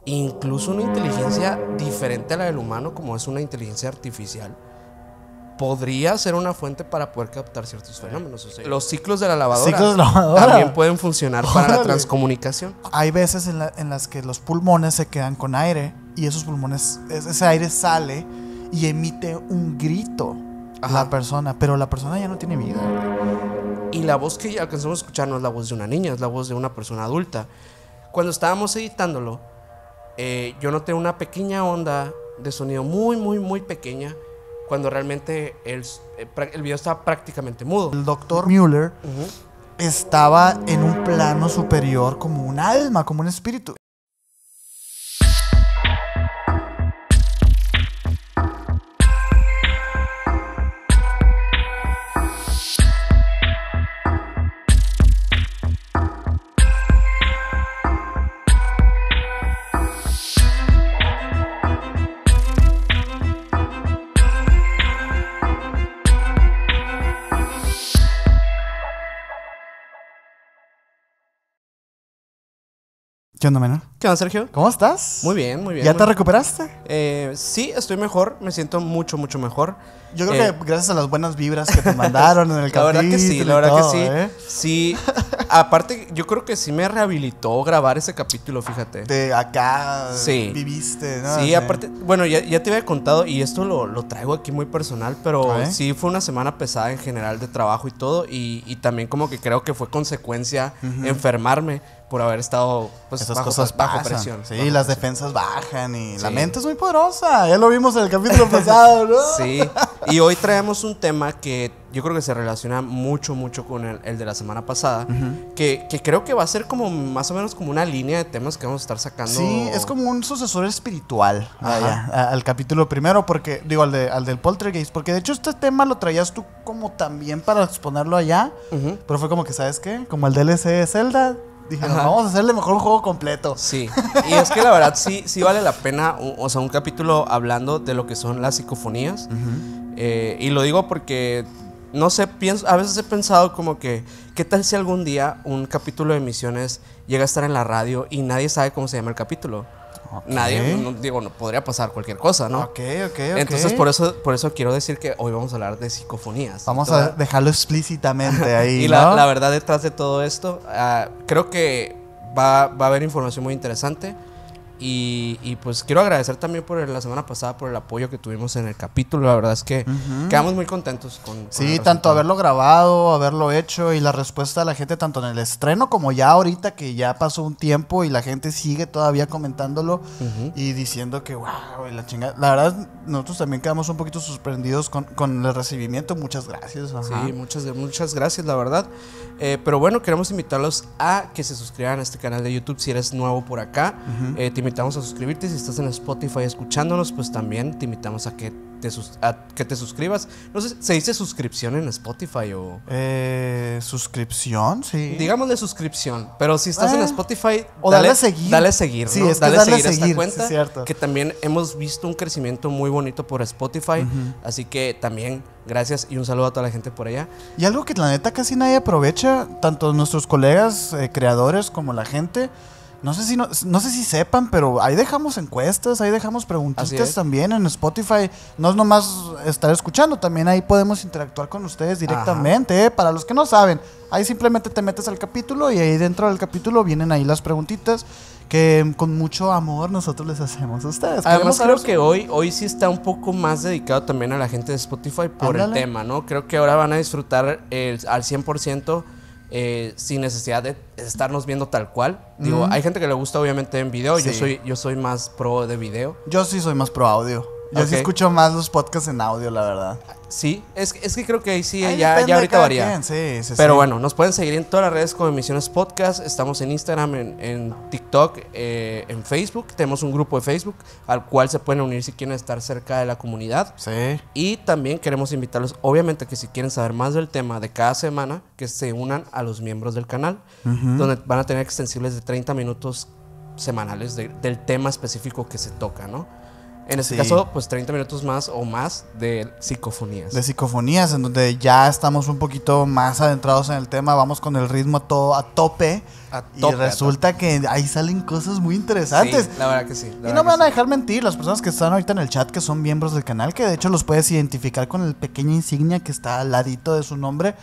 incluso una inteligencia diferente a la del humano, como es una inteligencia artificial, podría ser una fuente para poder captar ciertos fenómenos. O sea, los ciclos de la lavadora también pueden funcionar para la transcomunicación. Hay veces en las que los pulmones se quedan con aire y esos pulmones, ese aire sale y emite un grito. La persona, pero la persona ya no tiene vida. Y la voz que ya alcanzamos a escuchar no es la voz de una niña, es la voz de una persona adulta. Cuando estábamos editándolo, yo noté una pequeña onda de sonido muy, muy, muy pequeña, cuando realmente el video estaba prácticamente mudo. El doctor Müller estaba en un plano superior como un alma, como un espíritu. ¿Qué onda, Mena? ¿Qué onda, Sergio? ¿Cómo estás? Muy bien, muy bien. ¿Ya te recuperaste? Sí, estoy mejor, me siento mucho, mucho mejor. Yo creo que gracias a las buenas vibras que te mandaron en el capítulo. La verdad que sí, la verdad que sí. Sí, aparte, yo creo que sí me rehabilitó grabar ese capítulo, fíjate. De acá sí. Viviste, ¿no? Sí, aparte, bueno, ya te había contado, y esto lo traigo aquí muy personal, pero sí fue una semana pesada en general de trabajo y todo, y también como que creo que fue consecuencia enfermarme por haber estado pues, esas cosas bajo presión. Sí, bajo las presión. Defensas bajan y la mente es muy poderosa. Ya lo vimos en el capítulo pasado, ¿no? Sí, y hoy traemos un tema que yo creo que se relaciona mucho, mucho con el de la semana pasada, que creo que va a ser como más o menos como una línea de temas que vamos a estar sacando. Sí, es como un sucesor espiritual al capítulo primero, porque digo, al del Poltergeist, porque de hecho este tema lo traías tú como también para exponerlo allá, pero fue como que, ¿sabes qué? Como el DLC de Zelda. Dije, vamos a hacerle mejor un juego completo. Sí, y es que la verdad sí vale la pena, o sea, un capítulo hablando de lo que son las psicofonías. Y lo digo porque, no sé, a veces he pensado como que, ¿qué tal si algún día un capítulo de Misiones llega a estar en la radio y nadie sabe cómo se llama el capítulo? Nadie, no podría pasar cualquier cosa, ¿no? Ok. Entonces por eso quiero decir que hoy vamos a hablar de psicofonías. Vamos a dejarlo explícitamente ahí, y ¿no? la verdad detrás de todo esto, creo que va a haber información muy interesante. Y pues quiero agradecer también por la semana pasada por el apoyo que tuvimos en el capítulo. La verdad es que quedamos muy contentos con sí, tanto haberlo grabado, haberlo hecho y la respuesta de la gente tanto en el estreno como ya ahorita que ya pasó un tiempo y la gente sigue todavía comentándolo y diciendo que wow, la chingada. La verdad nosotros también quedamos un poquito sorprendidos con el recibimiento. Muchas gracias. Sí, muchas gracias, la verdad. Pero bueno, queremos invitarlos a que se suscriban a este canal de YouTube si eres nuevo por acá. Te invitamos a suscribirte. Si estás en Spotify escuchándonos, pues también te invitamos a que te suscribas. No sé, ¿se dice suscripción en Spotify o...? Suscripción, sí. Digámosle suscripción, pero si estás en Spotify, o dale a seguir. Dale a seguir, sí, ¿no? Es que dale a seguir esta sí, cuenta, cierto. que también hemos visto un crecimiento muy bonito por Spotify, así que también gracias y un saludo a toda la gente por allá. Y algo que la neta casi nadie aprovecha, tanto nuestros colegas creadores como la gente. No sé si sepan, pero ahí dejamos encuestas, ahí dejamos preguntitas también en Spotify. No es nomás estar escuchando, también ahí podemos interactuar con ustedes directamente. Para los que no saben, ahí simplemente te metes al capítulo y ahí dentro del capítulo vienen ahí las preguntitas que con mucho amor nosotros les hacemos a ustedes. Además creo que hoy sí está un poco más dedicado también a la gente de Spotify por el tema, ¿no? Creo que ahora van a disfrutar al 100%. Sin necesidad de estarnos viendo tal cual. Digo, hay gente que le gusta obviamente en video. Sí. Yo soy más pro de video. Yo sí soy más pro audio. Yo sí escucho más los podcasts en audio, la verdad. Sí, es que creo que ahí sí ya ahorita varía. Pero bueno, nos pueden seguir en todas las redes como Emisiones Podcast. Estamos en Instagram, en TikTok, en Facebook. Tenemos un grupo de Facebook al cual se pueden unir si quieren estar cerca de la comunidad. Sí. Y también queremos invitarlos, obviamente, que si quieren saber más del tema de cada semana, que se unan a los miembros del canal, donde van a tener extensibles de 30 minutos semanales del tema específico que se toca, ¿no? En este caso, pues 30 minutos más o más de psicofonías. De psicofonías, en donde ya estamos un poquito más adentrados en el tema, vamos con el ritmo a tope. Y resulta que ahí salen cosas muy interesantes. Sí, la verdad que sí. Y no me van a dejar mentir, las personas que están ahorita en el chat, que son miembros del canal, que de hecho los puedes identificar con el pequeña insignia que está al ladito de su nombre.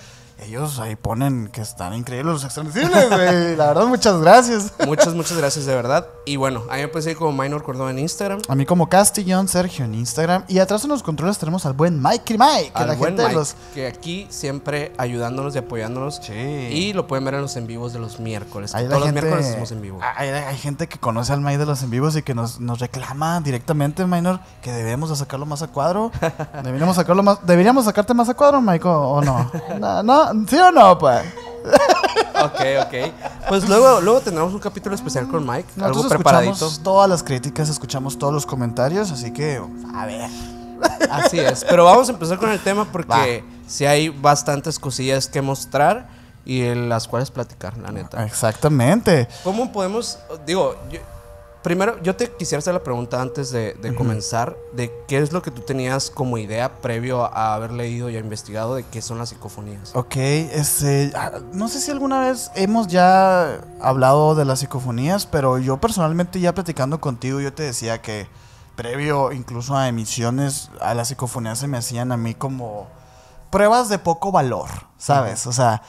Ellos ahí ponen que están increíbles los extensibles, güey. La verdad, muchas gracias. Muchas gracias, de verdad. Y bueno, a mí me puedes seguir como Minor Córdoba en Instagram. A mí como Castillón Sergio en Instagram. Y atrás en los controles tenemos al buen Mike, que la gente Mike, de los... que aquí siempre ayudándonos y apoyándonos. Sí. Y lo pueden ver en los en vivos de los miércoles. Todos los miércoles estamos en vivo. Hay gente que conoce al Mike de los en vivos y que nos reclama directamente, Minor, que debemos de sacarlo más a cuadro. ¿Deberíamos sacarte más a cuadro, Mike, o no? No, ¿sí o no, pues? Ok. Pues luego tendremos un capítulo especial con Mike. Algo preparadito. Escuchamos todas las críticas, escuchamos todos los comentarios, así que, a ver. Así es. Pero vamos a empezar con el tema porque sí hay bastantes cosillas que mostrar y en las cuales platicar, la neta. Exactamente. ¿Cómo podemos, primero, yo te quisiera hacer la pregunta antes de comenzar, de qué es lo que tú tenías como idea previo a haber leído y investigado de qué son las psicofonías? Ok, no sé si alguna vez hemos ya hablado de las psicofonías, pero yo personalmente ya platicando contigo, yo te decía que previo incluso a emisiones, a las psicofonías se me hacían a mí como pruebas de poco valor, ¿sabes? O sea...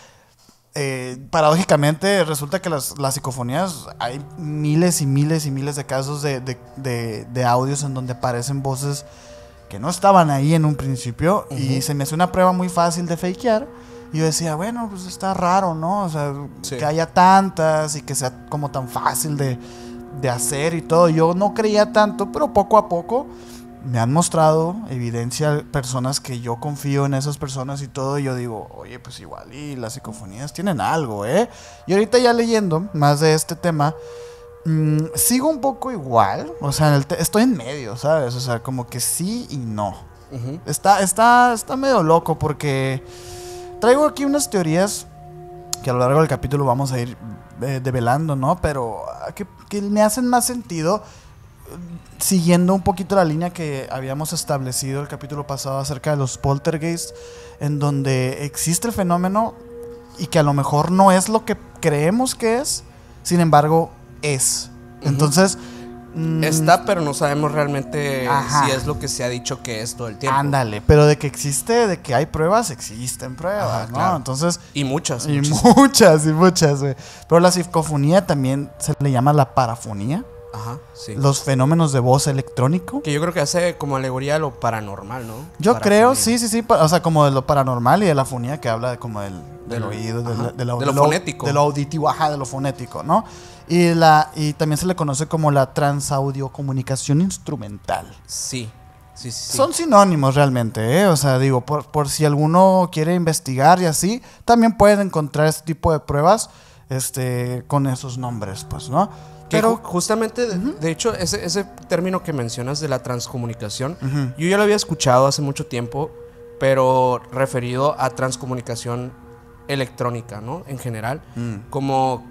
paradójicamente resulta que las psicofonías hay miles y miles y miles de casos de audios en donde aparecen voces que no estaban ahí en un principio y se me hace una prueba muy fácil de fakear y yo decía, bueno, pues está raro, ¿no? O sea, que haya tantas y que sea como tan fácil de hacer y todo. Yo no creía tanto, pero poco a poco me han mostrado evidencia personas que yo confío en esas personas y todo, y yo digo, oye, pues igual y las psicofonías tienen algo, ¿eh? Y ahorita ya leyendo más de este tema, sigo un poco igual, o sea, estoy en medio, ¿sabes? O sea, como que sí y no. Está medio loco porque traigo aquí unas teorías que a lo largo del capítulo vamos a ir develando, ¿no? Pero que me hacen más sentido siguiendo un poquito la línea que habíamos establecido el capítulo pasado acerca de los poltergeists, en donde existe el fenómeno y que a lo mejor no es lo que creemos que es, sin embargo es. Entonces está, pero no sabemos realmente si es lo que se ha dicho que es todo el tiempo. Ándale, pero de que existe, de que hay pruebas, existen pruebas, ¿no? Claro. Entonces, y muchas, güey. Pero la psicofonía también se le llama la parafonía. Ajá, sí. Los fenómenos de voz electrónico. Que yo creo que hace como alegoría a lo paranormal, ¿no? Yo creo, sí. O sea, como de lo paranormal y de la fonía que habla como del oído, de lo fonético. De lo auditivo, de lo fonético, ¿no? Y también se le conoce como la transaudiocomunicación instrumental. Sí. Son sinónimos realmente, ¿eh? O sea, digo, por si alguno quiere investigar y así, también pueden encontrar este tipo de pruebas con esos nombres, pues, ¿no? Pero justamente, de hecho, ese término que mencionas de la transcomunicación, yo ya lo había escuchado hace mucho tiempo, pero referido a transcomunicación electrónica, ¿no? En general, como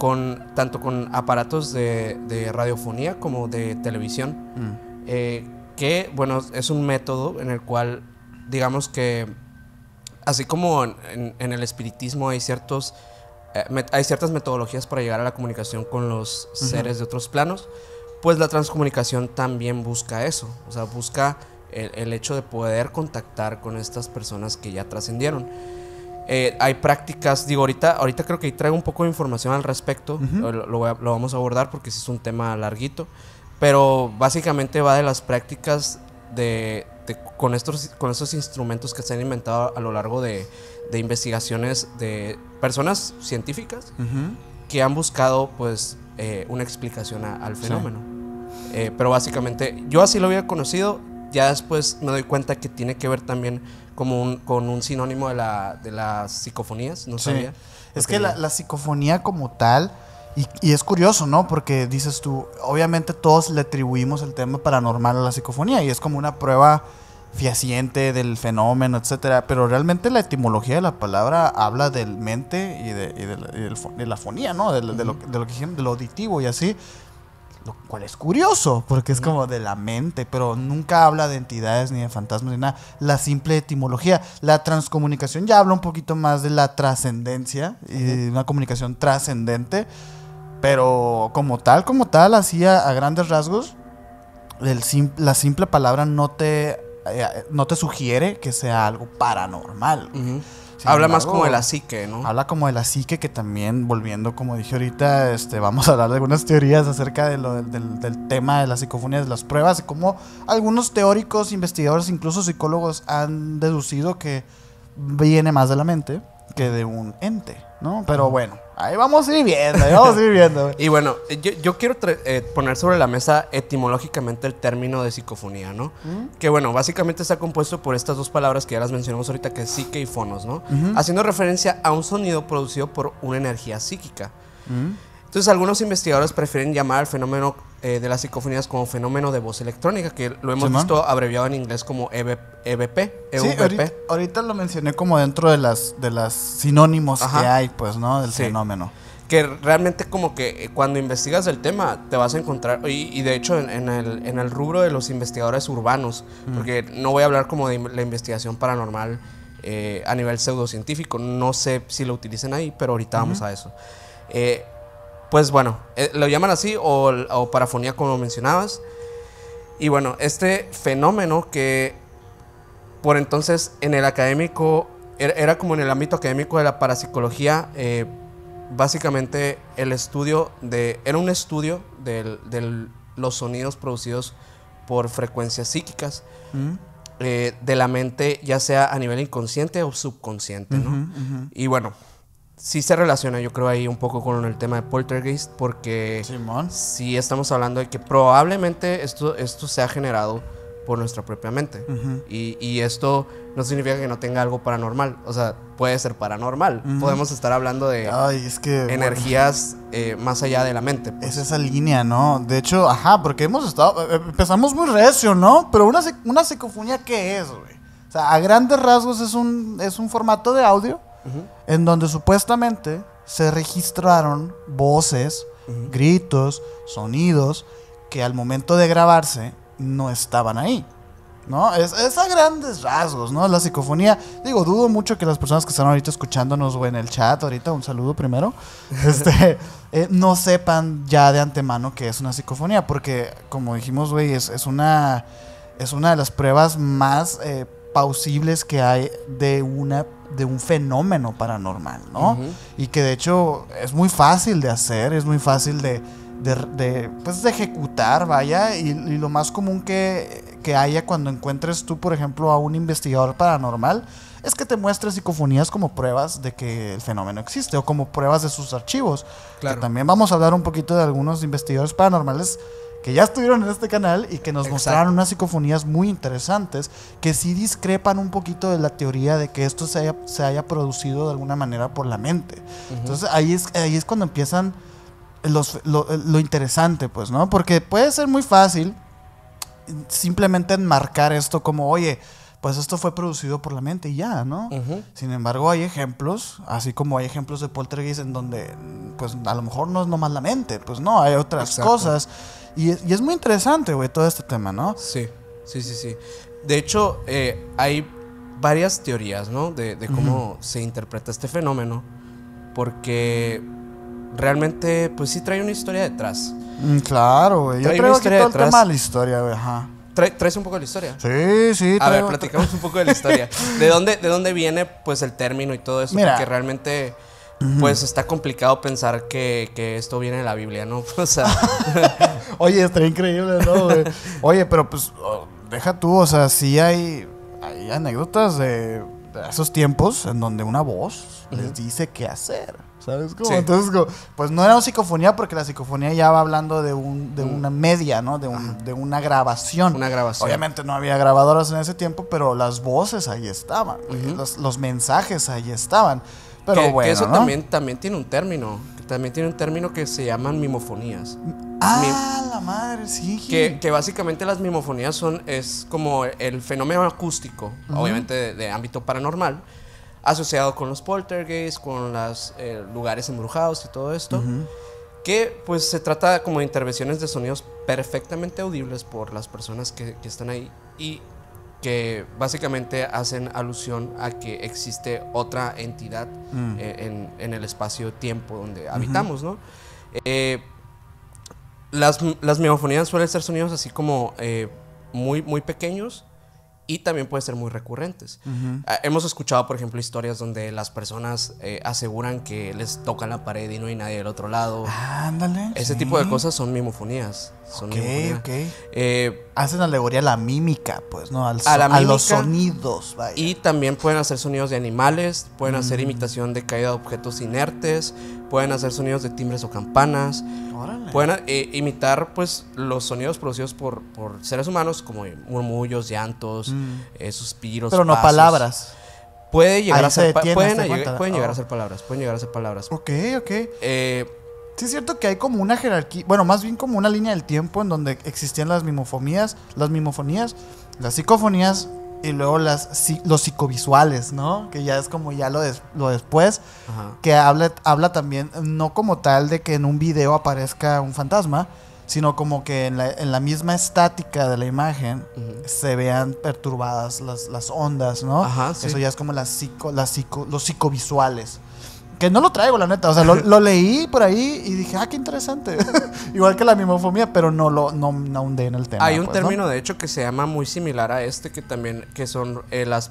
tanto con aparatos de radiofonía como de televisión, que, bueno, es un método en el cual, digamos que, así como en el espiritismo hay ciertas metodologías para llegar a la comunicación con los seres de otros planos, pues la transcomunicación también busca eso, o sea, busca el hecho de poder contactar con estas personas que ya trascendieron. Hay prácticas, digo, ahorita creo que traigo un poco de información al respecto, lo vamos a abordar porque sí es un tema larguito, pero básicamente va de las prácticas con estos instrumentos que se han inventado a lo largo de investigaciones de personas científicas que han buscado pues una explicación al fenómeno. Pero básicamente yo así lo había conocido, ya después me doy cuenta que tiene que ver también con un sinónimo de las psicofonías, no sabía. Es que la psicofonía como tal, y es curioso, ¿no? Porque dices tú, obviamente todos le atribuimos el tema paranormal a la psicofonía y es como una prueba fehaciente del fenómeno, etcétera, pero realmente la etimología de la palabra habla del mente y de la fonía, ¿no? De lo auditivo y así. Lo cual es curioso, porque es como de la mente, pero nunca habla de entidades ni de fantasmas ni nada. La simple etimología. La transcomunicación ya habla un poquito más de la trascendencia, y una comunicación trascendente, pero como tal, así a grandes rasgos, la simple palabra no te sugiere que sea algo paranormal. Habla más como de la psique, ¿no? Habla como de la psique, que también, volviendo, como dije ahorita, vamos a hablar de algunas teorías acerca de del tema de las psicofonías, de las pruebas, y cómo algunos teóricos, investigadores, incluso psicólogos han deducido que viene más de la mente que de un ente, ¿no? Pero bueno, ahí vamos a ir viendo, Y bueno, yo quiero poner sobre la mesa etimológicamente el término de psicofonía, ¿no? Que bueno, básicamente está compuesto por estas dos palabras que ya las mencionamos ahorita, que es psique y fonos, ¿no? Haciendo referencia a un sonido producido por una energía psíquica. Entonces, algunos investigadores prefieren llamar al fenómeno de las psicofonías como fenómeno de voz electrónica, que lo hemos visto abreviado en inglés como EVP. Sí, ahorita lo mencioné como dentro de las sinónimos que hay, pues, ¿no? Del fenómeno. Que realmente como que cuando investigas el tema te vas a encontrar, y de hecho en el rubro de los investigadores urbanos, porque no voy a hablar como de la investigación paranormal a nivel pseudocientífico, no sé si lo utilicen ahí, pero ahorita vamos a eso. Pues bueno, lo llaman así o parafonía, como mencionabas. Y bueno, este fenómeno que por entonces en el académico era como en el ámbito académico de la parapsicología, básicamente era un estudio de los sonidos producidos por frecuencias psíquicas de la mente, ya sea a nivel inconsciente o subconsciente, ¿no? Y bueno, sí se relaciona, yo creo, ahí un poco con el tema de poltergeist, porque sí estamos hablando de que probablemente esto se ha generado por nuestra propia mente. Y esto no significa que no tenga algo paranormal. O sea, puede ser paranormal. Podemos estar hablando de energías más allá de la mente, pues. Es esa línea, ¿no? De hecho, porque empezamos muy recio, ¿no? Pero una psicofonía, ¿qué es, güey? O sea, a grandes rasgos es un formato de audio en donde supuestamente se registraron voces, gritos, sonidos que al momento de grabarse no estaban ahí, ¿no? Es a grandes rasgos, ¿no? La psicofonía, digo, dudo mucho que las personas que están ahorita escuchándonos o en el chat ahorita, un saludo primero, no sepan ya de antemano que es una psicofonía, porque como dijimos, güey, es una de las pruebas más plausibles que hay de un fenómeno paranormal, ¿no? Y que de hecho es muy fácil de hacer, es muy fácil de ejecutar, vaya, y lo más común que haya cuando encuentres tú, por ejemplo, a un investigador paranormal, es que te muestre psicofonías como pruebas de que el fenómeno existe, o como pruebas de sus archivos. Claro. Que también vamos a hablar un poquito de algunos investigadores paranormales que ya estuvieron en este canal y que nos mostraron unas psicofonías muy interesantes que sí discrepan un poquito de la teoría de que esto se haya producido de alguna manera por la mente. Entonces ahí es cuando empiezan lo interesante, pues, ¿no? Porque puede ser muy fácil simplemente enmarcar esto como, oye, pues esto fue producido por la mente y ya, ¿no? Sin embargo, hay ejemplos, así como hay ejemplos de poltergeist en donde, pues, a lo mejor no es nomás la mente, pues no, hay otras cosas. Y es muy interesante, güey, todo este tema, ¿no? Sí. De hecho, hay varias teorías, ¿no? De cómo se interpreta este fenómeno, porque realmente, pues sí trae una historia detrás. Claro, güey. Yo traigo aquí todo el tema de la historia, güey. ¿Traes un poco de la historia? Sí. A ver, platicamos un poco de la historia. ¿De dónde viene, pues, el término y todo eso? Mira, porque realmente, pues, está complicado pensar que esto viene de la Biblia, ¿no? O sea... Oye, estaría increíble, ¿no, güey? Oye, pero, pues, deja tú, o sea, sí hay anécdotas de esos tiempos en donde una voz les dice qué hacer. ¿Sabes cómo? Sí. Entonces, pues no era una psicofonía, porque la psicofonía ya va hablando de una media, ¿no? De una grabación. Una grabación. Obviamente no había grabadoras en ese tiempo, pero las voces ahí estaban. Los mensajes ahí estaban. Pero bueno, que eso, ¿no? también tiene un término. También tiene un término que se llaman mimofonías. La madre, sí. Que básicamente las mimofonías es como el fenómeno acústico, obviamente de ámbito paranormal, asociado con los poltergeists, con los lugares embrujados y todo esto, que pues se trata como de intervenciones de sonidos perfectamente audibles por las personas que están ahí y que básicamente hacen alusión a que existe otra entidad en el espacio-tiempo donde habitamos, ¿no? Las mnemofonías suelen ser sonidos así como muy, muy pequeños y también pueden ser muy recurrentes. Hemos escuchado, por ejemplo, historias donde las personas aseguran que les tocan la pared y no hay nadie del otro lado. Ándale. Ese tipo de cosas son mnemofonías. Hacen alegoría a la mímica, pues, ¿no? A los sonidos, vaya. Y también pueden hacer sonidos de animales, pueden hacer imitación de caída de objetos inertes, pueden hacer sonidos de timbres o campanas. Órale. Pueden imitar, pues, los sonidos producidos por seres humanos, como murmullos, llantos, suspiros, pero no pasos. Palabras. Puede llegar a ser pueden llegar a ser palabras. Pueden llegar a ser palabras. Ok. Sí es cierto que hay como una jerarquía, bueno, más bien como una línea del tiempo en donde existían las mimofonías, las psicofonías y luego los psicovisuales, ¿no? Que ya es como ya lo después. Ajá. Que habla también, no como tal de que en un video aparezca un fantasma, sino como que en la misma estática de la imagen se vean perturbadas las ondas, ¿no? Ajá, sí. Eso ya es como los psicovisuales. Que no lo traigo, la neta. O sea, lo leí por ahí y dije, qué interesante. Igual que la mimofonía, pero no hundé en el tema. Hay un término, de hecho, que se llama muy similar a este, que son las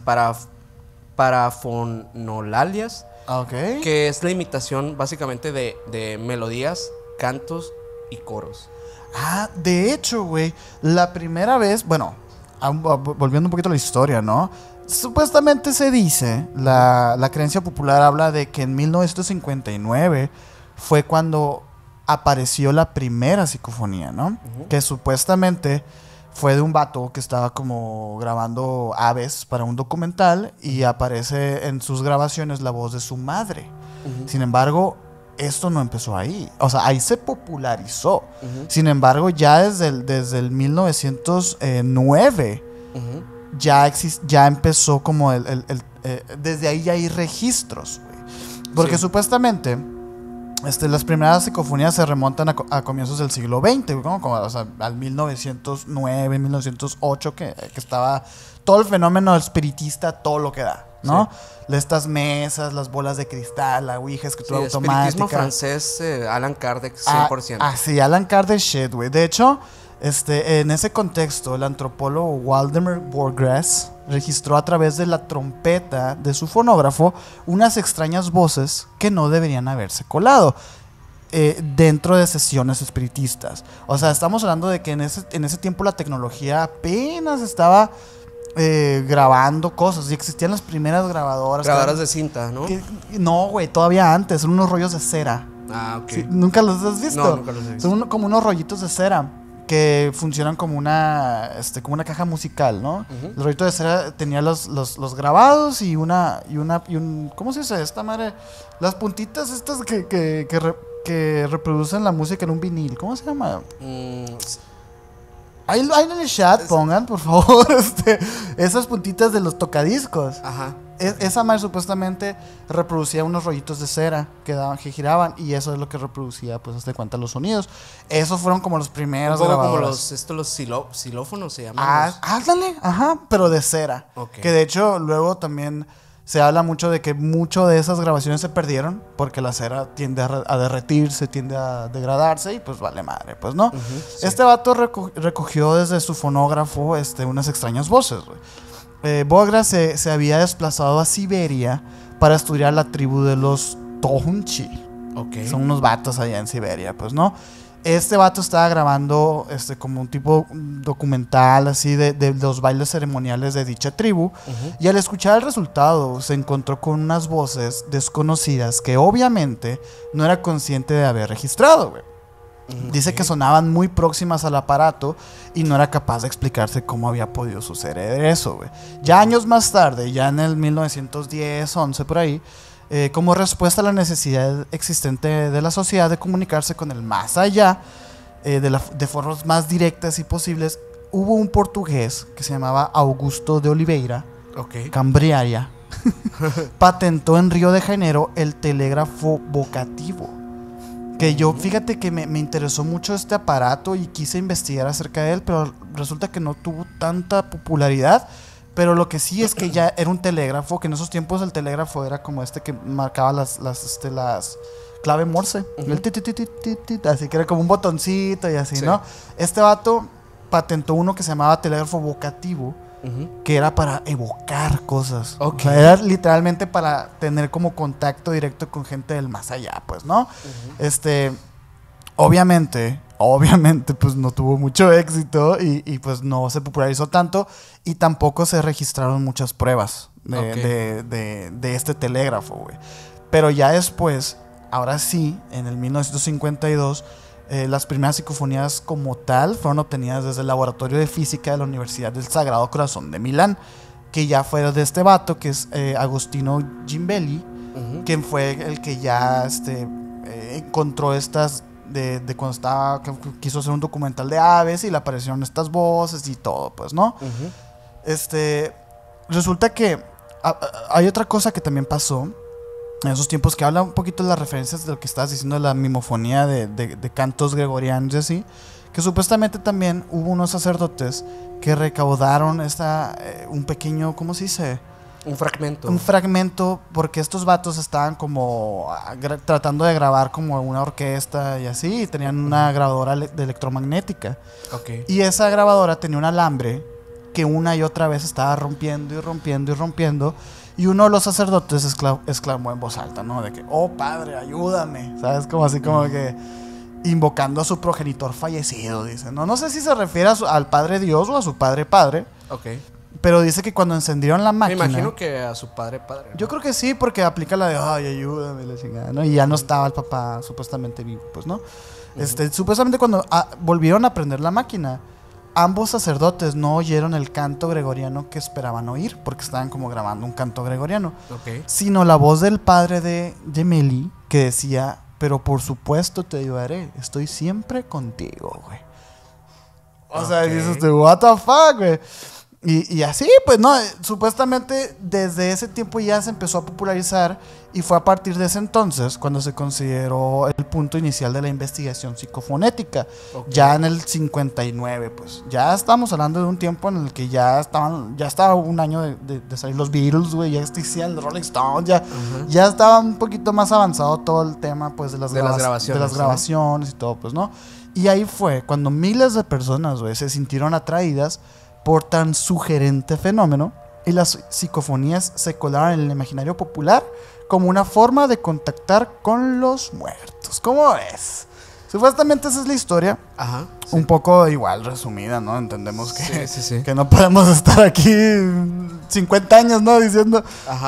parafonolalias. Okay. Que es la imitación, básicamente, de melodías, cantos y coros. De hecho, güey, la primera vez, bueno, volviendo un poquito a la historia, ¿no? Supuestamente se dice, la creencia popular habla de que en 1959 fue cuando apareció la primera psicofonía, ¿no? Que supuestamente fue de un vato que estaba como grabando aves para un documental y aparece en sus grabaciones la voz de su madre. Sin embargo, esto no empezó ahí. O sea, ahí se popularizó. Sin embargo, ya desde el 1909 ya empezó como desde ahí ya hay registros, güey. Porque supuestamente las primeras psicofonías se remontan a comienzos del siglo XX, o sea, al 1909, 1908, que estaba todo el fenómeno espiritista, todo lo que da, ¿no? Sí. Estas mesas, las bolas de cristal, la ouija, escritura automática. Espiritismo francés, Allan Kardec, 100%. Sí, Allan Kardec shit, güey. De hecho, en ese contexto, el antropólogo Waldemar Borgres registró a través de la trompeta de su fonógrafo unas extrañas voces que no deberían haberse colado dentro de sesiones espiritistas. O sea, estamos hablando de que en ese tiempo la tecnología apenas estaba grabando cosas y existían las primeras grabadoras de cinta, ¿no? No, güey, todavía antes, son unos rollos de cera. Ok. ¿Sí? ¿Nunca los has visto? No, nunca los he visto. Son como unos rollitos de cera que funcionan como una caja musical, ¿no? El rollito de cera tenía los grabados y un ¿cómo se dice esta madre? Las puntitas estas que reproducen la música en un vinil, ¿cómo se llama? Ahí en el chat pongan, por favor, esas puntitas de los tocadiscos. Ajá. Esa madre supuestamente reproducía unos rollitos de cera que giraban, y eso es lo que reproducía, pues, hasta cuenta los sonidos. Esos fueron como los primeros grabadoras. Como los xilófonos se llaman. Ándale, pero de cera. Okay. Que de hecho luego también se habla mucho de que mucho de esas grabaciones se perdieron porque la cera tiende a derretirse, tiende a degradarse y pues vale madre, pues, ¿no? Sí. Este vato recogió desde su fonógrafo unas extrañas voces, güey. Bogra se había desplazado a Siberia para estudiar la tribu de los Tohunchi. Okay. Son unos vatos allá en Siberia, pues, ¿no? Este vato estaba grabando como un tipo documental así de los bailes ceremoniales de dicha tribu. Y al escuchar el resultado se encontró con unas voces desconocidas que obviamente no era consciente de haber registrado, güey. Dice que sonaban muy próximas al aparato y no era capaz de explicarse cómo había podido suceder eso, güey. Ya años más tarde, ya en el 1910, 11 por ahí, como respuesta a la necesidad existente de la sociedad de comunicarse con el más allá, de formas más directas y posibles, hubo un portugués que se llamaba Augusto de Oliveira, Cambriaria, patentó en Río de Janeiro el telégrafo vocativo, Que yo, fíjate que me interesó mucho este aparato y quise investigar acerca de él, pero resulta que no tuvo tanta popularidad. Pero lo que sí es que ya era un telégrafo, que en esos tiempos el telégrafo era como que marcaba las clave Morse. El así que era como un botoncito y así, ¿no? Este vato patentó uno que se llamaba telégrafo vocativo, que era para evocar cosas. O sea, era literalmente para tener como contacto directo con gente del más allá, pues, ¿no? Obviamente, pues no tuvo mucho éxito y pues no se popularizó tanto y tampoco se registraron muchas pruebas de este telégrafo, güey. Pero ya después, ahora sí, en el 1952, las primeras psicofonías como tal fueron obtenidas desde el laboratorio de física de la Universidad del Sagrado Corazón de Milán, que ya fue de este vato, que es Agostino Gimbelli, quien fue el que ya encontró estas de cuando estaba, que quiso hacer un documental de aves y le aparecieron estas voces y todo, pues, ¿no? Resulta que hay otra cosa que también pasó en esos tiempos, que habla un poquito de las referencias de lo que estabas diciendo, de la mimofonía de cantos gregorianos y así, que supuestamente también hubo unos sacerdotes que recaudaron un pequeño, ¿cómo se dice? Un fragmento, porque estos vatos estaban como tratando de grabar como una orquesta y así, y tenían una grabadora de electromagnética. Y esa grabadora tenía un alambre que una y otra vez estaba rompiendo y rompiendo y rompiendo. Y uno de los sacerdotes exclamó en voz alta, ¿no? De que, oh padre, ayúdame, ¿sabes? Como así, como que invocando a su progenitor fallecido, dice. No sé si se refiere al Padre Dios o a su Padre. Pero dice que cuando encendieron la máquina... Me imagino que a su padre, ¿no? Yo creo que sí, porque aplica la de, ay, ayúdame, la chingada, ¿no? Y ya no estaba el papá supuestamente vivo, pues, ¿no? Supuestamente cuando volvieron a prender la máquina, ambos sacerdotes no oyeron el canto gregoriano que esperaban oír, porque estaban como grabando un canto gregoriano, sino la voz del padre de Gemelli, que decía, pero por supuesto te ayudaré, estoy siempre contigo, güey. O sea, dices, what the fuck, güey. Y así, pues no, supuestamente desde ese tiempo ya se empezó a popularizar y fue a partir de ese entonces cuando se consideró el punto inicial de la investigación psicofonética. Ya en el 59, pues ya estamos hablando de un tiempo en el que ya estaba un año de salir los Beatles, güey, ya existían los Rolling Stones, ya estaba un poquito más avanzado todo el tema, pues de las grabaciones y todo, pues, ¿no? Y ahí fue cuando miles de personas, güey, se sintieron atraídas por tan sugerente fenómeno y las psicofonías se colaron en el imaginario popular como una forma de contactar con los muertos. ¿Cómo ves? Supuestamente esa es la historia. Un poco igual resumida, ¿no? Entendemos que no podemos estar aquí 50 años, ¿no? Diciendo.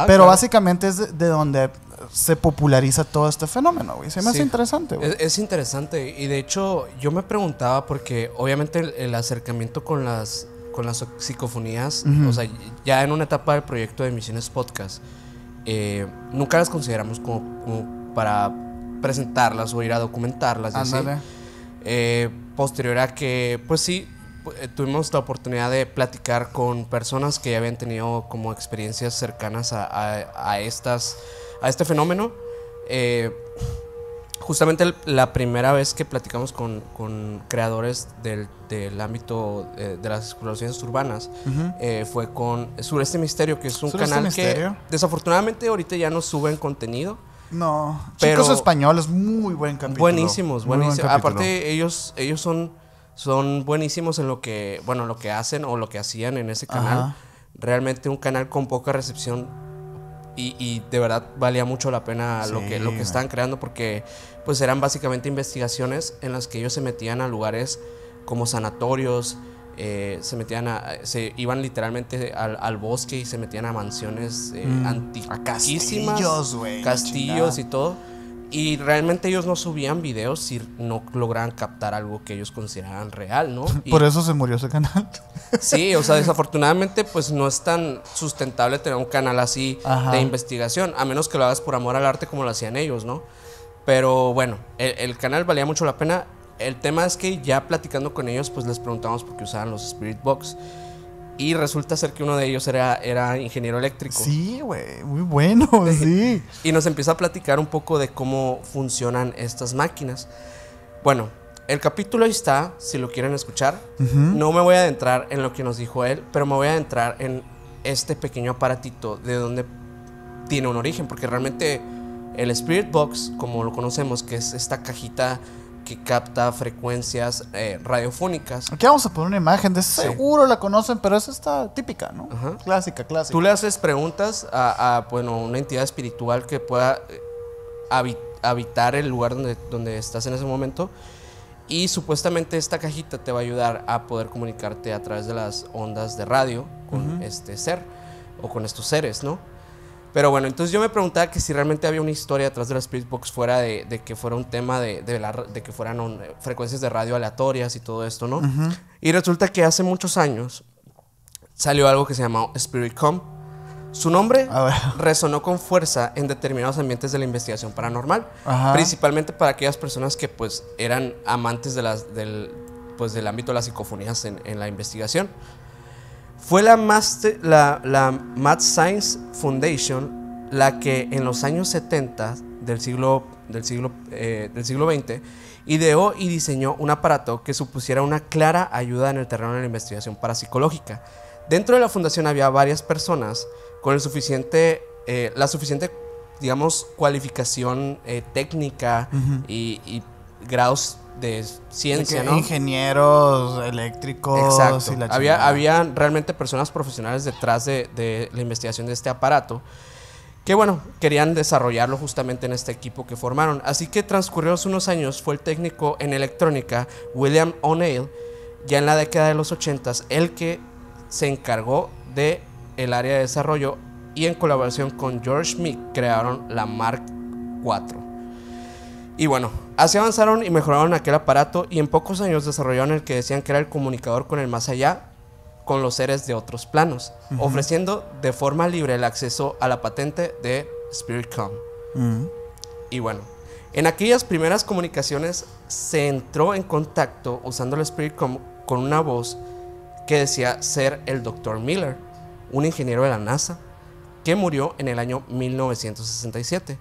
Pero básicamente es de donde se populariza todo este fenómeno, güey. Se me hace interesante, güey. Es interesante. Y de hecho, yo me preguntaba, porque obviamente el acercamiento con las psicofonías, o sea, ya en una etapa del proyecto de Misiones Podcast, nunca las consideramos como para presentarlas o ir a documentarlas. Posterior a que, pues sí, tuvimos la oportunidad de platicar con personas que ya habían tenido como experiencias cercanas a este fenómeno. Justamente la primera vez que platicamos con creadores del ámbito de las exploraciones urbanas, fue con Sureste Misterio, que es un canal que desafortunadamente ahorita ya no suben contenido. No, pero Chicos Españoles, muy buen capítulo. Buenísimos. Aparte ellos son buenísimos en lo que hacen o lo que hacían en ese canal. Realmente un canal con poca recepción. Y de verdad valía mucho la pena lo que estaban creando, porque pues eran básicamente investigaciones en las que ellos se metían a lugares como sanatorios, se iban literalmente al bosque y se metían a mansiones antiquísimas, castillos y todo. Y realmente ellos no subían videos si no lograban captar algo que ellos consideraban real, ¿no? Por eso se murió ese canal. Sí, o sea, desafortunadamente pues no es tan sustentable tener un canal así de investigación, a menos que lo hagas por amor al arte como lo hacían ellos, ¿no? Pero bueno, el canal valía mucho la pena. El tema es que ya platicando con ellos, pues les preguntamos por qué usaban los Spirit Box. Y resulta ser que uno de ellos era ingeniero eléctrico. Sí, güey, muy bueno, sí. Y nos empieza a platicar un poco de cómo funcionan estas máquinas. Bueno, el capítulo ahí está, si lo quieren escuchar. No me voy a adentrar en lo que nos dijo él, pero me voy a adentrar en este pequeño aparatito de donde tiene un origen, porque realmente el Spirit Box, como lo conocemos, que es esta cajita que capta frecuencias radiofónicas. Aquí vamos a poner una imagen de eso, seguro la conocen, pero esa está típica, ¿no? Clásica. Tú le haces preguntas a una entidad espiritual que pueda habitar el lugar donde estás en ese momento, y supuestamente esta cajita te va a ayudar a poder comunicarte a través de las ondas de radio con este ser o con estos seres, ¿no? Pero bueno, entonces yo me preguntaba que si realmente había una historia detrás de la Spirit Box fuera de que fuera un tema de que fueran frecuencias de radio aleatorias y todo esto, ¿no? Y resulta que hace muchos años salió algo que se llamó Spiritcom. Su nombre resonó con fuerza en determinados ambientes de la investigación paranormal, principalmente para aquellas personas que pues eran amantes del ámbito de las psicofonías en la investigación. Fue la Mad Science Foundation la que en los años 70 del siglo XX ideó y diseñó un aparato que supusiera una clara ayuda en el terreno de la investigación parapsicológica. Dentro de la fundación había varias personas con la suficiente, digamos, cualificación técnica y grados de ciencia, ¿no? Ingenieros eléctricos. Exacto. Y la había realmente personas profesionales detrás de la investigación de este aparato que, bueno, querían desarrollarlo justamente en este equipo que formaron. Así que transcurridos unos años fue el técnico en electrónica William O'Neill, ya en la década de los 80s, el que se encargó de el área de desarrollo, y en colaboración con George Meek crearon la Mark IV. Y bueno, así avanzaron y mejoraron aquel aparato, y en pocos años desarrollaron el que decían que era el comunicador con el más allá, con los seres de otros planos, ofreciendo de forma libre el acceso a la patente de Spiritcom. Y bueno, en aquellas primeras comunicaciones se entró en contacto usando el Spiritcom con una voz que decía ser el Dr. Miller, un ingeniero de la NASA que murió en el año 1967.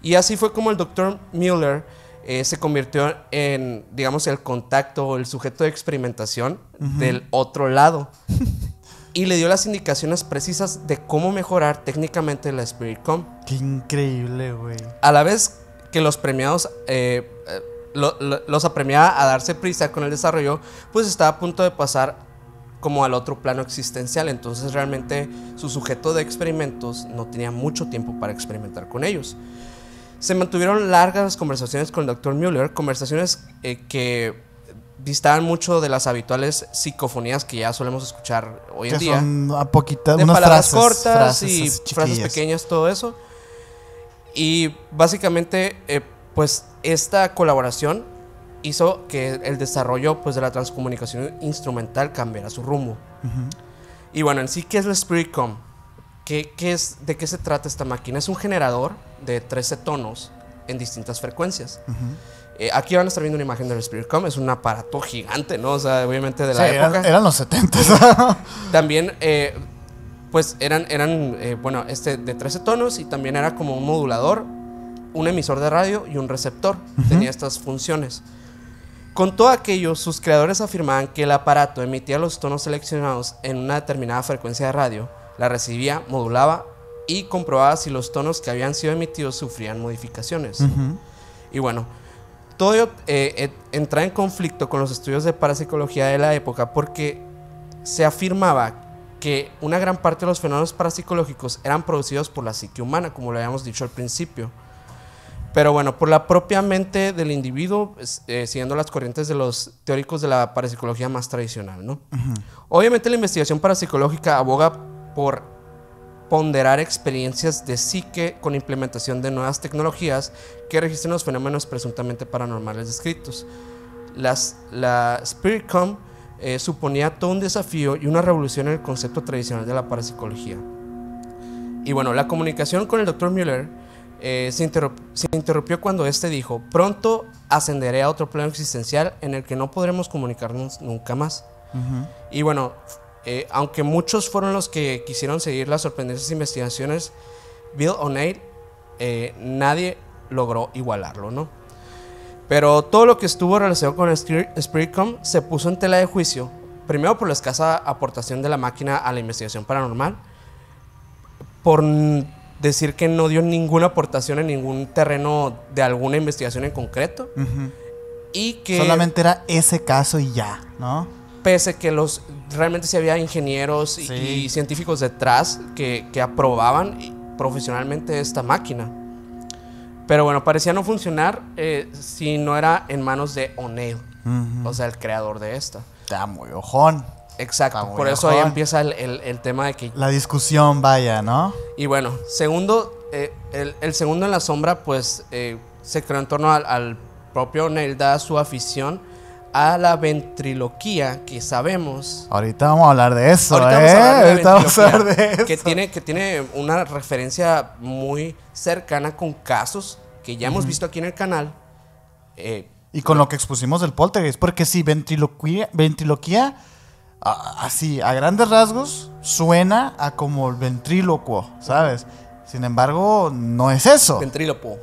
Y así fue como el Dr. Miller se convirtió en, digamos, el contacto o el sujeto de experimentación del otro lado. Y le dio las indicaciones precisas de cómo mejorar técnicamente la Spiritcom. Qué increíble, güey. A la vez que los premiados los apremiaba a darse prisa con el desarrollo, pues estaba a punto de pasar como al otro plano existencial. Entonces realmente su sujeto de experimentos no tenía mucho tiempo para experimentar con ellos. Se mantuvieron largas conversaciones con el Dr. Müller, conversaciones que distaban mucho de las habituales psicofonías que ya solemos escuchar hoy en día. Son a poquita, de unas palabras frases, cortas y frases pequeñas, todo eso. Y básicamente, pues esta colaboración hizo que el desarrollo pues, de la transcomunicación instrumental cambiara su rumbo. Y bueno, en sí, ¿qué es la Spiritcom? ¿De qué se trata esta máquina? Es un generador de 13 tonos en distintas frecuencias. Aquí van a estar viendo una imagen del Spiritcom. Es un aparato gigante, ¿no? O sea, obviamente de la época. Eran los 70. También, pues eran bueno, de 13 tonos, y también era como un modulador, un emisor de radio y un receptor. Tenía estas funciones. Con todo aquello, sus creadores afirmaban que el aparato emitía los tonos seleccionados en una determinada frecuencia de radio, la recibía, modulaba y comprobaba si los tonos que habían sido emitidos sufrían modificaciones. Y bueno, todo ello entra en conflicto con los estudios de parapsicología de la época, porque se afirmaba que una gran parte de los fenómenos parapsicológicos eran producidos por la psique humana, como lo habíamos dicho al principio. Pero bueno, por la propia mente del individuo, siguiendo las corrientes de los teóricos de la parapsicología más tradicional, ¿no? Obviamente la investigación parapsicológica aboga por ponderar experiencias de psique con implementación de nuevas tecnologías que registren los fenómenos presuntamente paranormales descritos. La Spiritcom suponía todo un desafío y una revolución en el concepto tradicional de la parapsicología. Y bueno, la comunicación con el Dr. Müller se interrumpió cuando este dijo: pronto ascenderé a otro plano existencial en el que no podremos comunicarnos nunca más. Y bueno, aunque muchos fueron los que quisieron seguir las sorprendentes investigaciones, Bill O'Neill, nadie logró igualarlo, ¿no? Pero todo lo que estuvo relacionado con el Spiritcom se puso en tela de juicio, primero por la escasa aportación de la máquina a la investigación paranormal, por decir que no dio ninguna aportación en ningún terreno de alguna investigación en concreto, y que solamente era ese caso y ya, ¿no? Pese que realmente sí había ingenieros y científicos detrás que aprobaban profesionalmente esta máquina. Pero bueno, parecía no funcionar si no era en manos de O'Neill, o sea, el creador de esta. Está muy ojón. Exacto, por eso ahí empieza el tema de que... La discusión, vaya, ¿no? Y bueno, el segundo en la sombra, pues, se creó en torno al propio O'Neill, dada su afición a la ventriloquía, que sabemos... Ahorita vamos a hablar de eso, Ahorita vamos a hablar de eso. Que tiene una referencia muy cercana con casos que ya hemos visto aquí en el canal. Y con lo que expusimos del poltergeist. Porque sí, ventriloquía así, a grandes rasgos, suena a como el ventrílocuo, ¿sabes? Sin embargo, no es eso. Ventrílopo.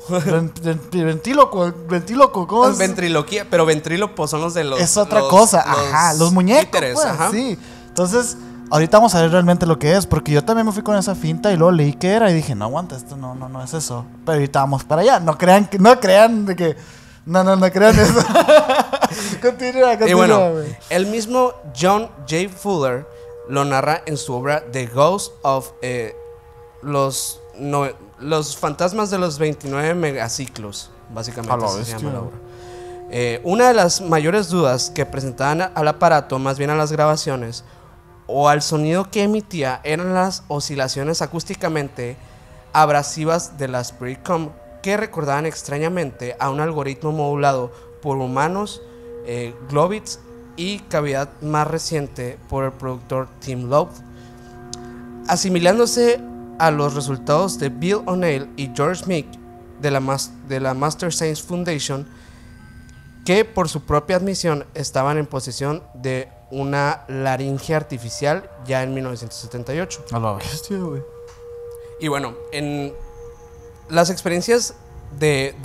Ventíloco, ¿cómo es? Ventriloquía, pero ventrílopo son los de los... Es otra cosa, ajá, los muñecos, títeres, pues, ajá. Sí. Entonces, ahorita vamos a ver realmente lo que es, porque yo también me fui con esa finta y luego leí qué era y dije, no aguanta, esto no es eso. Pero ahorita vamos para allá, no crean de que... No crean eso. Continúa. Y bueno, el mismo John J. Fuller lo narra en su obra The Ghost of... Los fantasmas de los 29 megaciclos, básicamente se llama la obra. Una de las mayores dudas que presentaban al aparato, más bien a las grabaciones o al sonido que emitía, eran las oscilaciones acústicamente abrasivas de la Spiritcom, que recordaban extrañamente a un algoritmo modulado por humanos, Globits, y cavidad más reciente por el productor Tim Loeb, asimilándose a los resultados de Bill O'Neill y George Meek de la Master Science Foundation, que por su propia admisión estaban en posesión de una laringe artificial ya en 1978. A la bestia, güey. Y bueno, en las experiencias de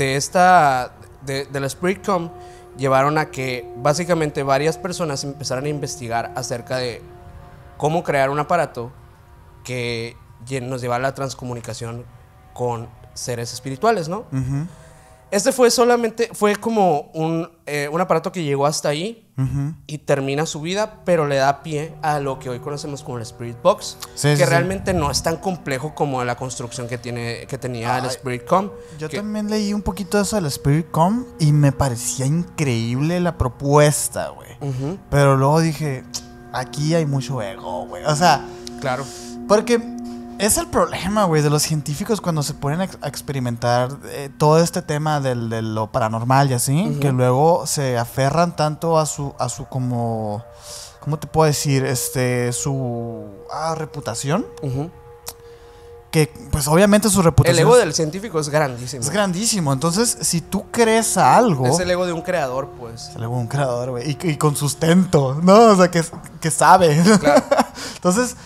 la Spiritcom llevaron a que básicamente varias personas empezaran a investigar acerca de cómo crear un aparato que nos lleva a la transcomunicación con seres espirituales, ¿no? Este fue como un aparato que llegó hasta ahí y termina su vida, pero le da pie a lo que hoy conocemos como el Spirit Box, que realmente no es tan complejo como la construcción que tenía el Spiritcom. Yo también leí un poquito de eso del Spiritcom y me parecía increíble la propuesta, güey. Pero luego dije, aquí hay mucho ego, güey. O sea, claro. Porque es el problema, güey, de los científicos cuando se ponen a experimentar todo este tema de lo paranormal y así, que luego se aferran tanto a su como, ¿cómo te puedo decir? Su reputación. Que, pues, obviamente su reputación... El ego del científico es grandísimo. Es grandísimo. Entonces, si tú crees a algo... Es el ego de un creador, pues. Es el ego de un creador, güey. Y con sustento, ¿no? O sea, que sabe. Claro. Entonces...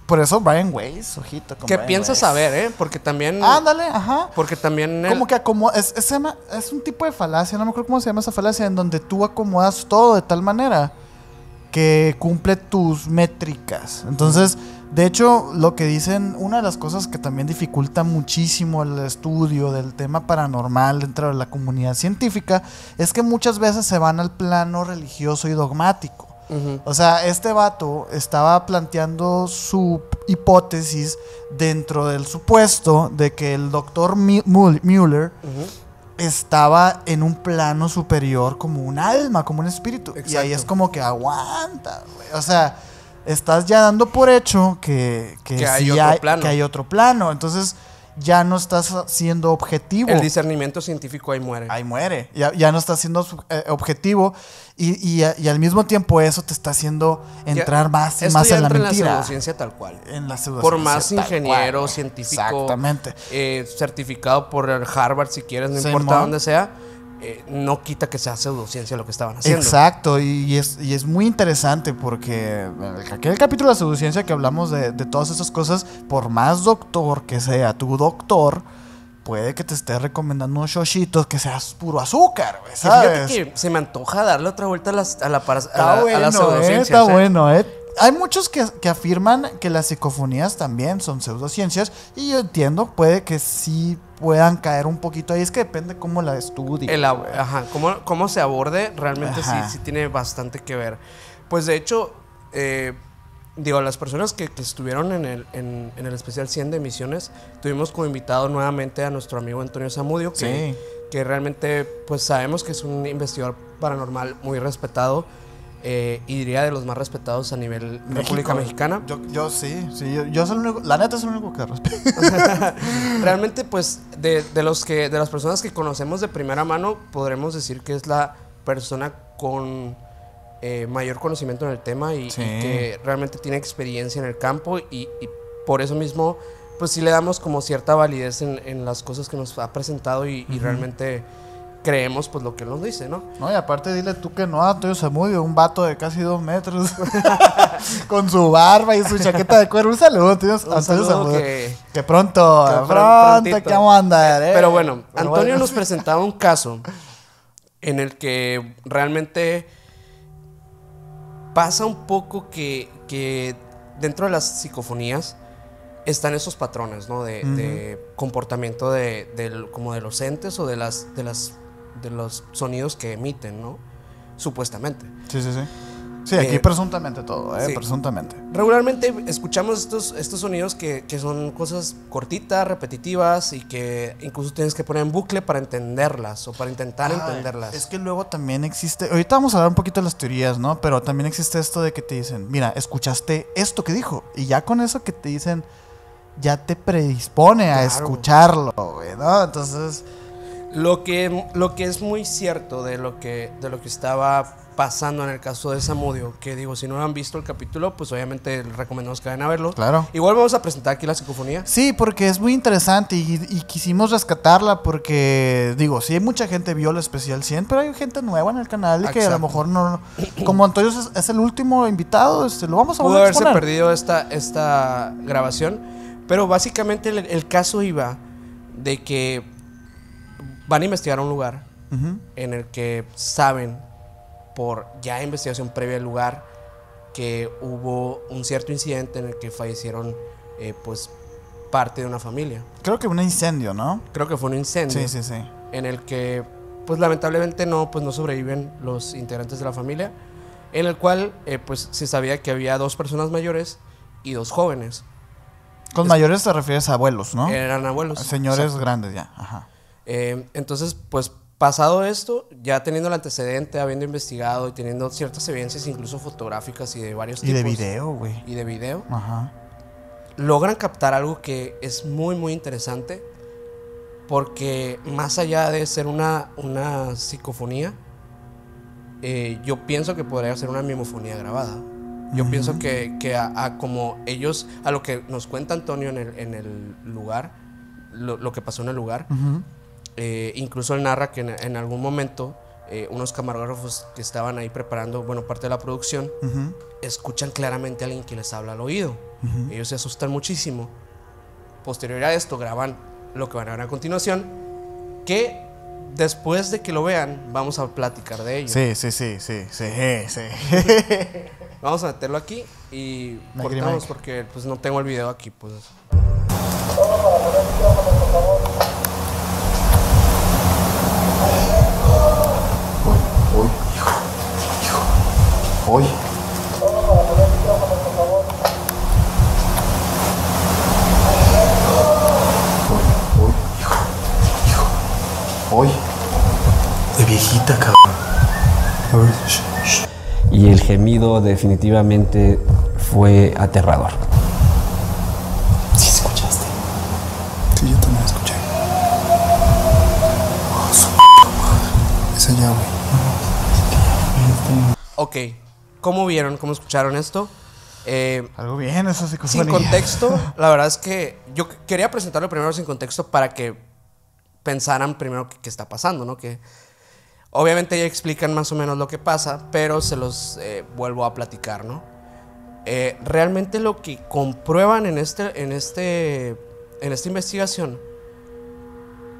Por eso Brian Weiss, ojito. Que piensas saber, porque también... Ándale, ajá. Porque también... Como que es un tipo de falacia, no me acuerdo cómo se llama esa falacia, en donde tú acomodas todo de tal manera que cumple tus métricas. Entonces, de hecho, lo que dicen, una de las cosas que también dificulta muchísimo el estudio del tema paranormal dentro de la comunidad científica es que muchas veces se van al plano religioso y dogmático. O sea, este vato estaba planteando su hipótesis dentro del supuesto de que el doctor Mueller estaba en un plano superior como un alma, como un espíritu. Exacto. Y ahí es como que aguanta, güey. O sea, estás ya dando por hecho que hay otro plano. Entonces ya no estás siendo objetivo. El discernimiento científico ahí muere. Ahí muere. Ya no estás siendo objetivo. Y al mismo tiempo eso te está haciendo entrar más y más en la mentira. En la pseudociencia tal cual. En la pseudociencia. Por más ingeniero, científico. Exactamente. Certificado por el Harvard si quieres, no importa dónde sea. no quita que sea pseudociencia lo que estaban haciendo. Exacto, y es muy interesante porque aquel capítulo de la pseudociencia que hablamos de todas esas cosas, por más doctor que sea tu doctor, puede que te esté recomendando unos shoshitos que seas puro azúcar, güey, ¿sabes? Fíjate que se me antoja darle otra vuelta a la pseudociencia. Está bueno. Hay muchos que afirman que las psicofonías también son pseudociencias y yo entiendo, puede que sí puedan caer un poquito ahí, es que depende cómo la estudie. Cómo se aborde, realmente sí tiene bastante que ver. Pues de hecho, las personas que estuvieron en el especial 100 de emisiones, tuvimos como invitado nuevamente a nuestro amigo Antonio Zamudio, que realmente pues sabemos que es un investigador paranormal muy respetado. Y diría de los más respetados a nivel República Mexicana. Yo sí, yo soy el único, la neta es el único que respeto. Realmente, pues, de las personas que conocemos de primera mano, podremos decir que es la persona con mayor conocimiento en el tema y que realmente tiene experiencia en el campo y por eso mismo, pues sí le damos como cierta validez en las cosas que nos ha presentado y realmente creemos pues lo que él nos dice, ¿no? No, y aparte dile tú que no, Antonio Zamudio, un vato de casi 2 metros con su barba y su chaqueta de cuero. Un saludo, Antonio Zamudio. Que pronto que vamos a andar, Pero bueno, Antonio nos presentaba un caso en el que realmente pasa un poco que dentro de las psicofonías están esos patrones, ¿no? De comportamiento como de los entes o de los sonidos que emiten, ¿no? Supuestamente. Sí, aquí presuntamente todo, sí. Presuntamente. Regularmente escuchamos estos sonidos que son cosas cortitas, repetitivas y que incluso tienes que poner en bucle para entenderlas o para intentar entenderlas. Es que luego también existe, ahorita vamos a hablar un poquito de las teorías, ¿no? Pero también existe esto de que te dicen, mira, escuchaste esto que dijo, y ya con eso que te dicen, ya te predispone a escucharlo, güey, ¿no? Entonces, lo que es muy cierto de lo que estaba pasando en el caso de Zamudio, que digo, si no han visto el capítulo, pues obviamente les recomendamos que vayan a verlo. Claro. Igual vamos a presentar aquí la psicofonía. Sí, porque es muy interesante y quisimos rescatarla porque, digo, sí, mucha gente vio el especial 100, pero hay gente nueva en el canal y que a lo mejor no... Como Antonio es el último invitado, lo vamos a volver a exponer. Pudo haberse perdido esta grabación, pero básicamente el caso iba de que van a investigar un lugar en el que saben, por ya investigación previa al lugar, que hubo un cierto incidente en el que fallecieron pues parte de una familia. Creo que un incendio, ¿no? Creo que fue un incendio. Sí. En el que pues lamentablemente no sobreviven los integrantes de la familia, en el cual pues se sabía que había 2 personas mayores y 2 jóvenes. Con mayores te refieres a abuelos, ¿no? Eran abuelos. Señores grandes ya, ajá. Entonces, pues pasado esto, ya teniendo el antecedente, habiendo investigado y teniendo ciertas evidencias, incluso fotográficas y de varios tipos. Y de video, güey. Y de video. Ajá. Logran captar algo que es muy, muy interesante. Porque más allá de ser una psicofonía, yo pienso que podría ser una mimofonía grabada. Yo pienso que como ellos, a lo que nos cuenta Antonio en el lugar, lo que pasó en el lugar, incluso él narra que en algún momento unos camarógrafos que estaban ahí preparando, parte de la producción, escuchan claramente a alguien que les habla al oído. Ellos se asustan muchísimo. Posterior a esto graban lo que van a ver a continuación, que después de que lo vean vamos a platicar de ello. Sí. Vamos a meterlo aquí y cortamos porque pues no tengo el video aquí, pues. Hoy. Hoy. De viejita, cabrón. Y el gemido definitivamente fue aterrador. ¿Sí escuchaste? Sí, yo también escuché. Oh, su madre. Esa ya, güey. Ok, ¿cómo vieron? ¿Cómo escucharon esto? Algo bien, eso sí. Sin contexto, la verdad es que yo quería presentarlo primero sin contexto para que pensaran primero qué está pasando, ¿no? Que Obviamente ya explican más o menos lo que pasa, pero se los vuelvo a platicar, ¿no? Realmente lo que comprueban en esta investigación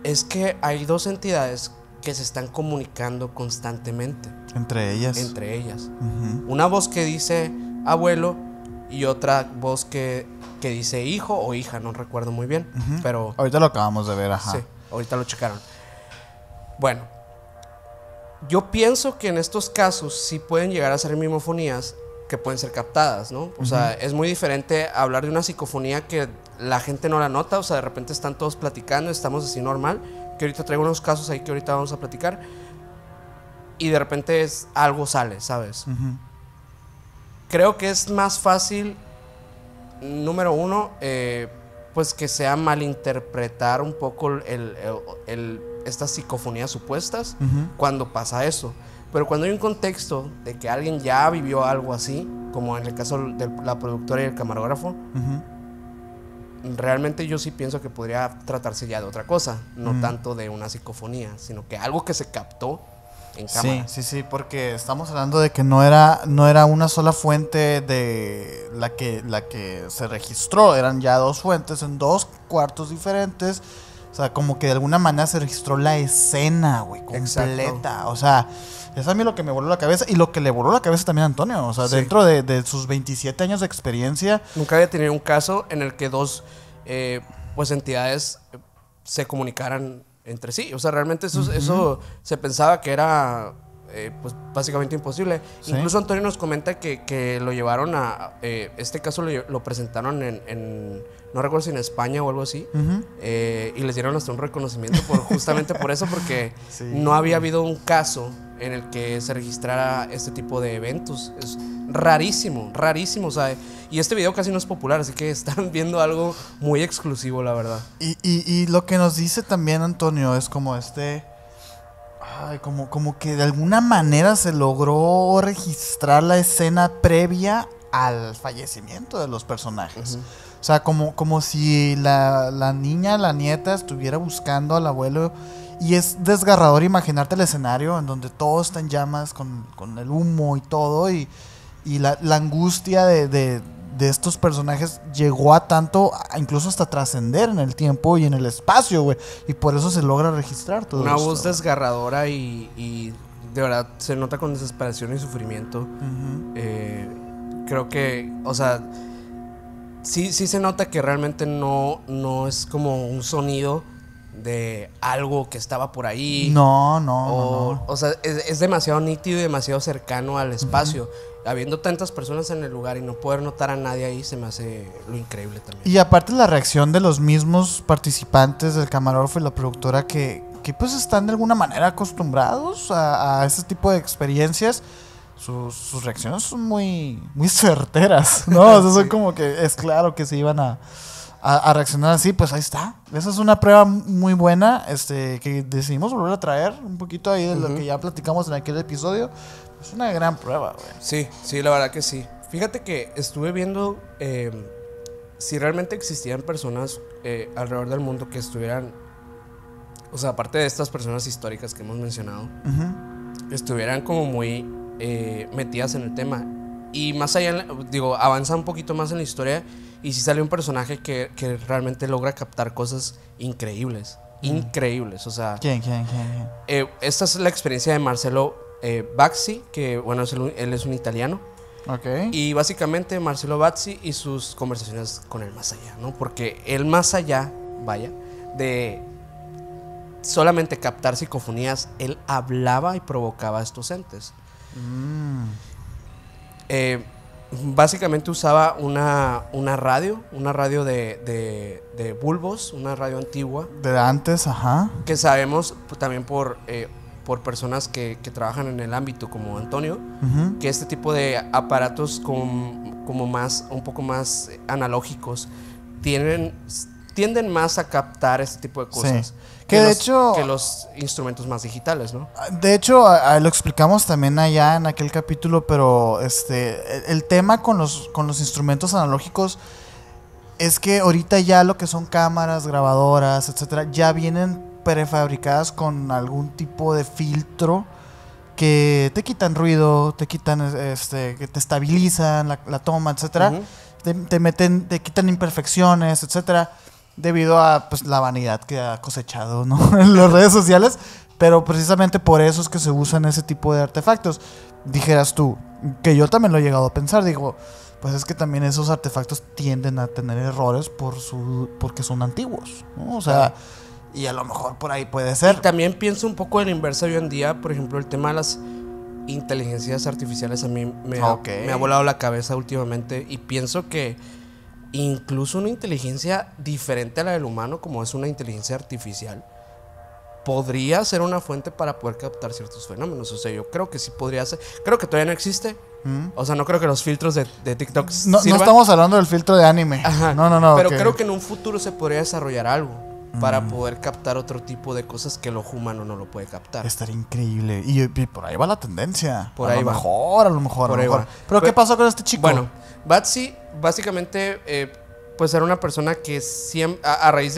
es que hay dos entidades que se están comunicando constantemente. Entre ellas. Una voz que dice abuelo y otra voz que dice hijo o hija, no recuerdo muy bien, pero... Ahorita lo acabamos de ver, ajá. Sí, ahorita lo checaron. Bueno, yo pienso que en estos casos sí pueden llegar a ser mimofonías que pueden ser captadas, ¿no? O sea, es muy diferente hablar de una psicofonía que la gente no la nota, o sea, de repente están todos platicando, estamos así normal, que ahorita traigo unos casos ahí que ahorita vamos a platicar, y de repente algo sale, ¿sabes? Creo que es más fácil, número uno, pues que sea malinterpretar un poco estas psicofonías supuestas cuando pasa eso. Pero cuando hay un contexto de que alguien ya vivió algo así, como en el caso de la productora y el camarógrafo, realmente yo sí pienso que podría tratarse ya de otra cosa, no tanto de una psicofonía, sino que algo que se captó en cámara. Sí, porque estamos hablando de que no era una sola fuente de la que se registró, eran ya dos fuentes en dos cuartos diferentes. O sea, como que de alguna manera se registró la escena, güey, completa. Exacto. O sea, eso a mí lo que me voló la cabeza y lo que le voló la cabeza también a Antonio. O sea, dentro de sus 27 años de experiencia. Nunca había tenido un caso en el que dos pues entidades se comunicaran entre sí. O sea, realmente eso se pensaba que era pues básicamente imposible. Sí. Incluso Antonio nos comenta que lo llevaron a... este caso lo presentaron en no recuerdo si en España o algo así, y les dieron hasta un reconocimiento justamente por eso, porque no había habido un caso en el que se registrara este tipo de eventos. Es rarísimo, o sea, y este video casi no es popular, así que están viendo algo muy exclusivo, la verdad. Y lo que nos dice también Antonio es como como que de alguna manera se logró registrar la escena previa al fallecimiento de los personajes. O sea, como si la niña, la nieta, estuviera buscando al abuelo. Y es desgarrador imaginarte el escenario en donde todo está en llamas con el humo y todo. Y la angustia de estos personajes llegó a tanto, incluso hasta trascender en el tiempo y en el espacio, güey. Y por eso se logra registrar todo una esto. Voz desgarradora y de verdad se nota con desesperación y sufrimiento. Creo que, o sea... Sí se nota que realmente no es como un sonido de algo que estaba por ahí. No. O sea, es demasiado nítido y demasiado cercano al espacio. Habiendo tantas personas en el lugar y no poder notar a nadie ahí, se me hace lo increíble también. Y aparte la reacción de los mismos participantes, del camarógrafo y la productora, que pues están de alguna manera acostumbrados a ese tipo de experiencias. Sus reacciones son muy certeras, ¿no? O sea, son como que es claro que se iban a reaccionar así. Pues ahí está. Esa es una prueba muy buena que decidimos volver a traer un poquito ahí de lo que ya platicamos en aquel episodio. Es una gran prueba, güey. Sí, la verdad que sí. Fíjate que estuve viendo si realmente existían personas alrededor del mundo que estuvieran, o sea, aparte de estas personas históricas que hemos mencionado, estuvieran como muy... metidas en el tema. Y más allá, avanza un poquito más en la historia. Y sí sale un personaje que realmente logra captar cosas increíbles. Increíbles, o sea... ¿Quién? Esta es la experiencia de Marcello Bazzi, que bueno, él es un italiano. Okay. Y básicamente Marcello Bazzi y sus conversaciones con el más allá, ¿no? Porque el más allá, vaya, de solamente captar psicofonías, él hablaba y provocaba a estos entes. Básicamente usaba una radio de bulbos, una radio antigua. De antes, ajá. Que sabemos también por personas que trabajan en el ámbito como Antonio, que este tipo de aparatos como más, un poco más analógicos tienden más a captar este tipo de cosas. Sí. De hecho, que los instrumentos más digitales, ¿no? De hecho, lo explicamos también allá en aquel capítulo, pero el tema con los instrumentos analógicos es que ahorita ya lo que son cámaras, grabadoras, etcétera, ya vienen prefabricadas con algún tipo de filtro que te quitan ruido, te quitan, que te estabilizan la toma, etcétera. Te quitan imperfecciones, etcétera, debido a pues la vanidad que ha cosechado, ¿no? En las redes sociales. Pero precisamente por eso es que se usan ese tipo de artefactos. Dijeras tú, que yo también lo he llegado a pensar, digo, pues es que también esos artefactos tienden a tener errores porque son antiguos, ¿no? O sea, y a lo mejor por ahí puede ser. Y también pienso un poco de la inversa hoy en día, por ejemplo, el tema de las inteligencias artificiales a mí me ha volado la cabeza últimamente, y pienso que incluso una inteligencia diferente a la del humano, como es una inteligencia artificial, podría ser una fuente para poder captar ciertos fenómenos. O sea, yo creo que sí podría ser. Creo que todavía no existe. O sea, no creo que los filtros de TikTok no estamos hablando del filtro de anime. Ajá. No. Pero creo que en un futuro se podría desarrollar algo para poder captar otro tipo de cosas que el ojo humano no lo puede captar. Estaría increíble. Y por ahí va la tendencia. Por ahí va. A lo mejor. Pero ¿qué pasó con este chico? Bueno, Batsy básicamente pues era una persona que siempre, a raíz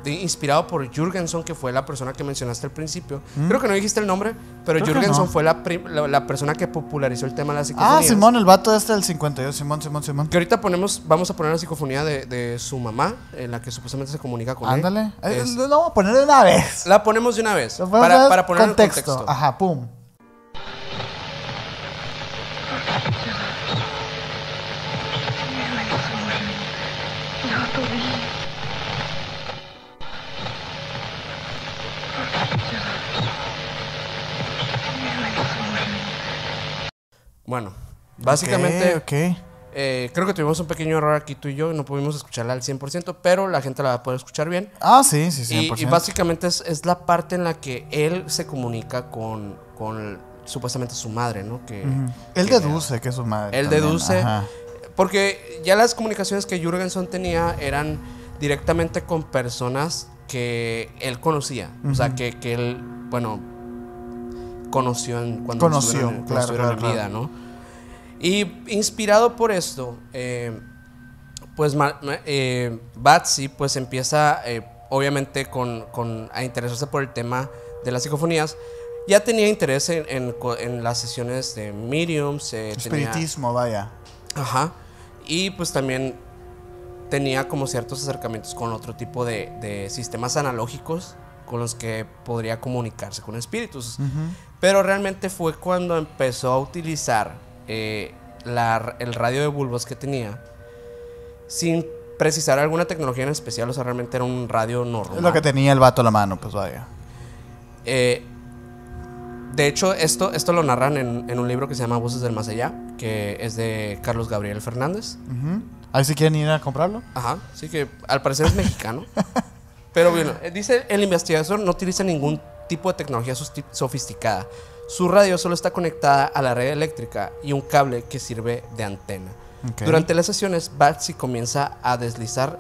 inspirado por Jürgenson, que fue la persona que mencionaste al principrio. Creo que no dijiste el nombre, pero creo Jürgenson fue la persona que popularizó el tema de las psicofonías. Simón, el vato del 52, Simón. Que ahorita vamos a poner la psicofonía de su mamá, en la que supuestamente se comunica con él. Ándale, lo vamos a poner de una vez. La ponemos de una vez, para poner en contexto. Ajá, pum. Bueno, básicamente okay. Creo que tuvimos un pequeño error aquí tú y yo, no pudimos escucharla al 100%, pero la gente la va a poder escuchar bien. Sí, 100%. Y básicamente es la parte en la que él se comunica con supuestamente su madre, ¿no? Él deduce que es su madre. Él también. deduce, Ajá. porque ya las comunicaciones que Jürgenson tenía eran directamente con personas que él conocía. O sea, que él, bueno, conoció cuando estuvieron en vida, ¿no? Y inspirado por esto, pues Batsy pues empieza obviamente a interesarse por el tema de las psicofonías. Ya tenía interés en las sesiones de mediums, espiritismo, vaya. Ajá. Y pues también tenía como ciertos acercamientos con otro tipo de sistemas analógicos con los que podría comunicarse con espíritus. Pero realmente fue cuando empezó a utilizar el radio de bulbos que tenía, sin precisar alguna tecnología en especial. O sea, realmente era un radio normal. Es lo que tenía el vato a la mano, pues vaya. De hecho, esto lo narran en un libro que se llama Voces del Más Allá, que es de Carlos Gabriel Fernández. Ahí si quieren ir a comprarlo. Ajá, sí, que al parecer es mexicano. Pero bueno, dice, el investigador no utiliza ningún tipo de tecnología sofisticada. Su radio solo está conectada a la red eléctrica y un cable que sirve de antena. Durante las sesiones, Batsy comienza a deslizar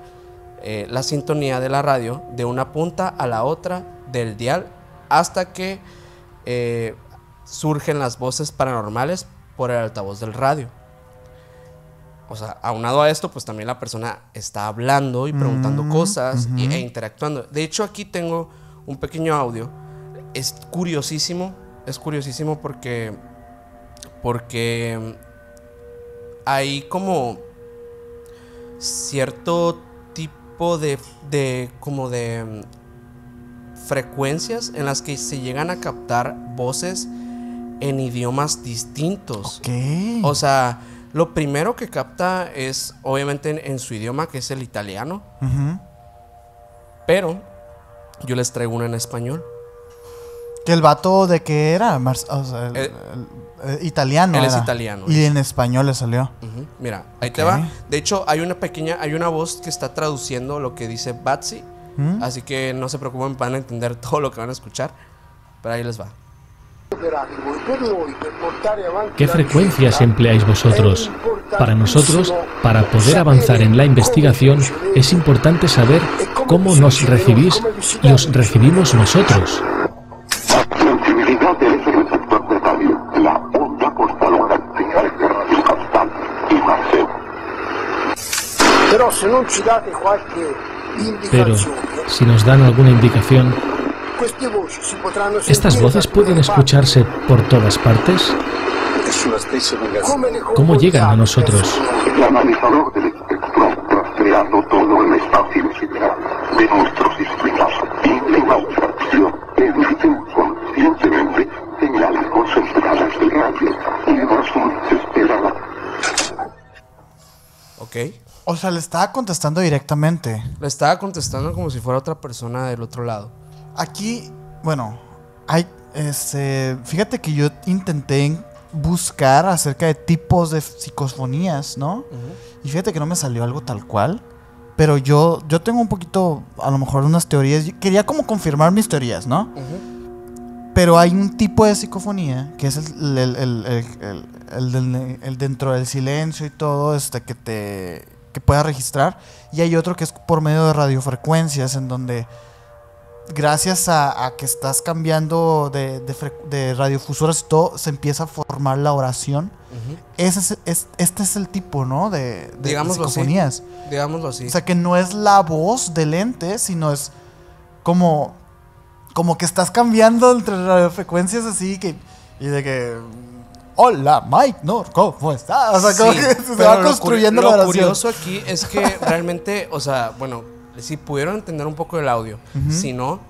la sintonía de la radio de una punta a la otra del dial hasta que surgen las voces paranormales por el altavoz del radio. O sea, aunado a esto, pues también la persona está hablando y preguntando cosas e interactuando. De hecho, aquí tengo un pequeño audio. Es curiosísimo porque hay como cierto tipo de frecuencias en las que se llegan a captar voces en idiomas distintos. O sea, lo primero que capta es obviamente en su idioma, que es el italiano. Pero yo les traigo una en español. ¿Que el vato de qué era? Italiano. Él es italiano. Y en español le salió. Mira, ahí te va. De hecho, hay una voz que está traduciendo lo que dice Batsy. Así que no se preocupen, van a entender todo lo que van a escuchar. Pero ahí les va. ¿Qué frecuencias empleáis vosotros? Para nosotros, para poder avanzar en la investigación, es importante saber cómo nos recibís y os recibimos nosotros. Pero si nos dan alguna indicación, ¿Estas voces pueden escucharse por todas partes? ¿Cómo llegan a nosotros? El analizador del espectro rastreando todo el espacio sideral de nuestros sistemas tiene una abstracción que emiten conscientemente señales concentradas de radio y una azul esperada. Ok. O sea, le estaba contestando directamente. Le estaba contestando como si fuera otra persona del otro lado. Aquí, bueno, hay, fíjate que yo intenté buscar acerca de tipos de psicofonías, ¿no? Y fíjate que no me salió algo tal cual. Pero yo tengo un poquito, a lo mejor, unas teorías. Quería como confirmar mis teorías, ¿no? Pero hay un tipo de psicofonía que es el dentro del silencio y todo, que pueda registrar. Y hay otro que es por medio de radiofrecuencias, en donde gracias a que estás cambiando de radiofusoras y todo, se empieza a formar la oración. Este es el tipo, ¿no? De psicofonías. Digámoslo así. O sea, que no es la voz del ente, sino es como que estás cambiando entre radiofrecuencias así y de que... Hola, Mike, ¿no? ¿Cómo estás? O sea, como que se va construyendo la oración. Lo curioso aquí es que realmente, o sea, bueno, si pudieron entender un poco del audio, si no,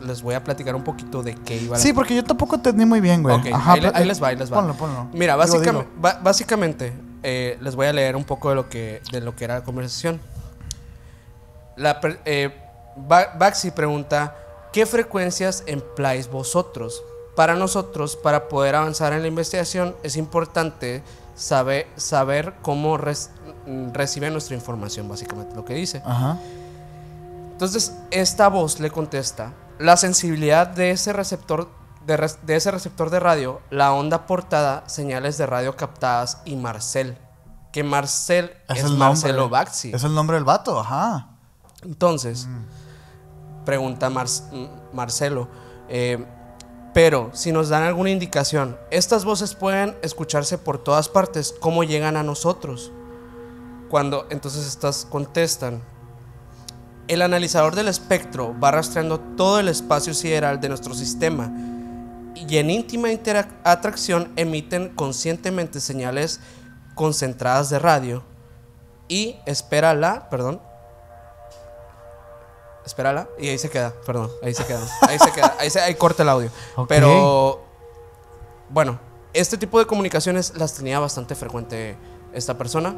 les voy a platicar un poquito de qué iba a... Sí, porque yo tampoco entendí muy bien, güey. Okay, Ajá, ahí les va. Ponlo. Mira, básicamente les voy a leer un poco de lo que era la conversación. Baxi pregunta: ¿qué frecuencias empleáis vosotros? Para nosotros, para poder avanzar en la investigación, es importante saber cómo recibe nuestra información, básicamente lo que dice. Ajá. Entonces, esta voz le contesta: la sensibilidad de ese receptor de radio, la onda portada, señales de radio captadas y Marcel. Que Marcel es Marcelo Baxi. Es el nombre del vato, ajá. Entonces, pregunta Marcelo, pero si nos dan alguna indicación, estas voces pueden escucharse por todas partes, ¿cómo llegan a nosotros? Entonces estas contestan: el analizador del espectro va rastreando todo el espacio sideral de nuestro sistema y en íntima atracción emiten conscientemente señales concentradas de radio y espérala, y ahí se queda, ahí corta el audio. Okay. Pero bueno, este tipo de comunicaciones las tenía bastante frecuente esta persona.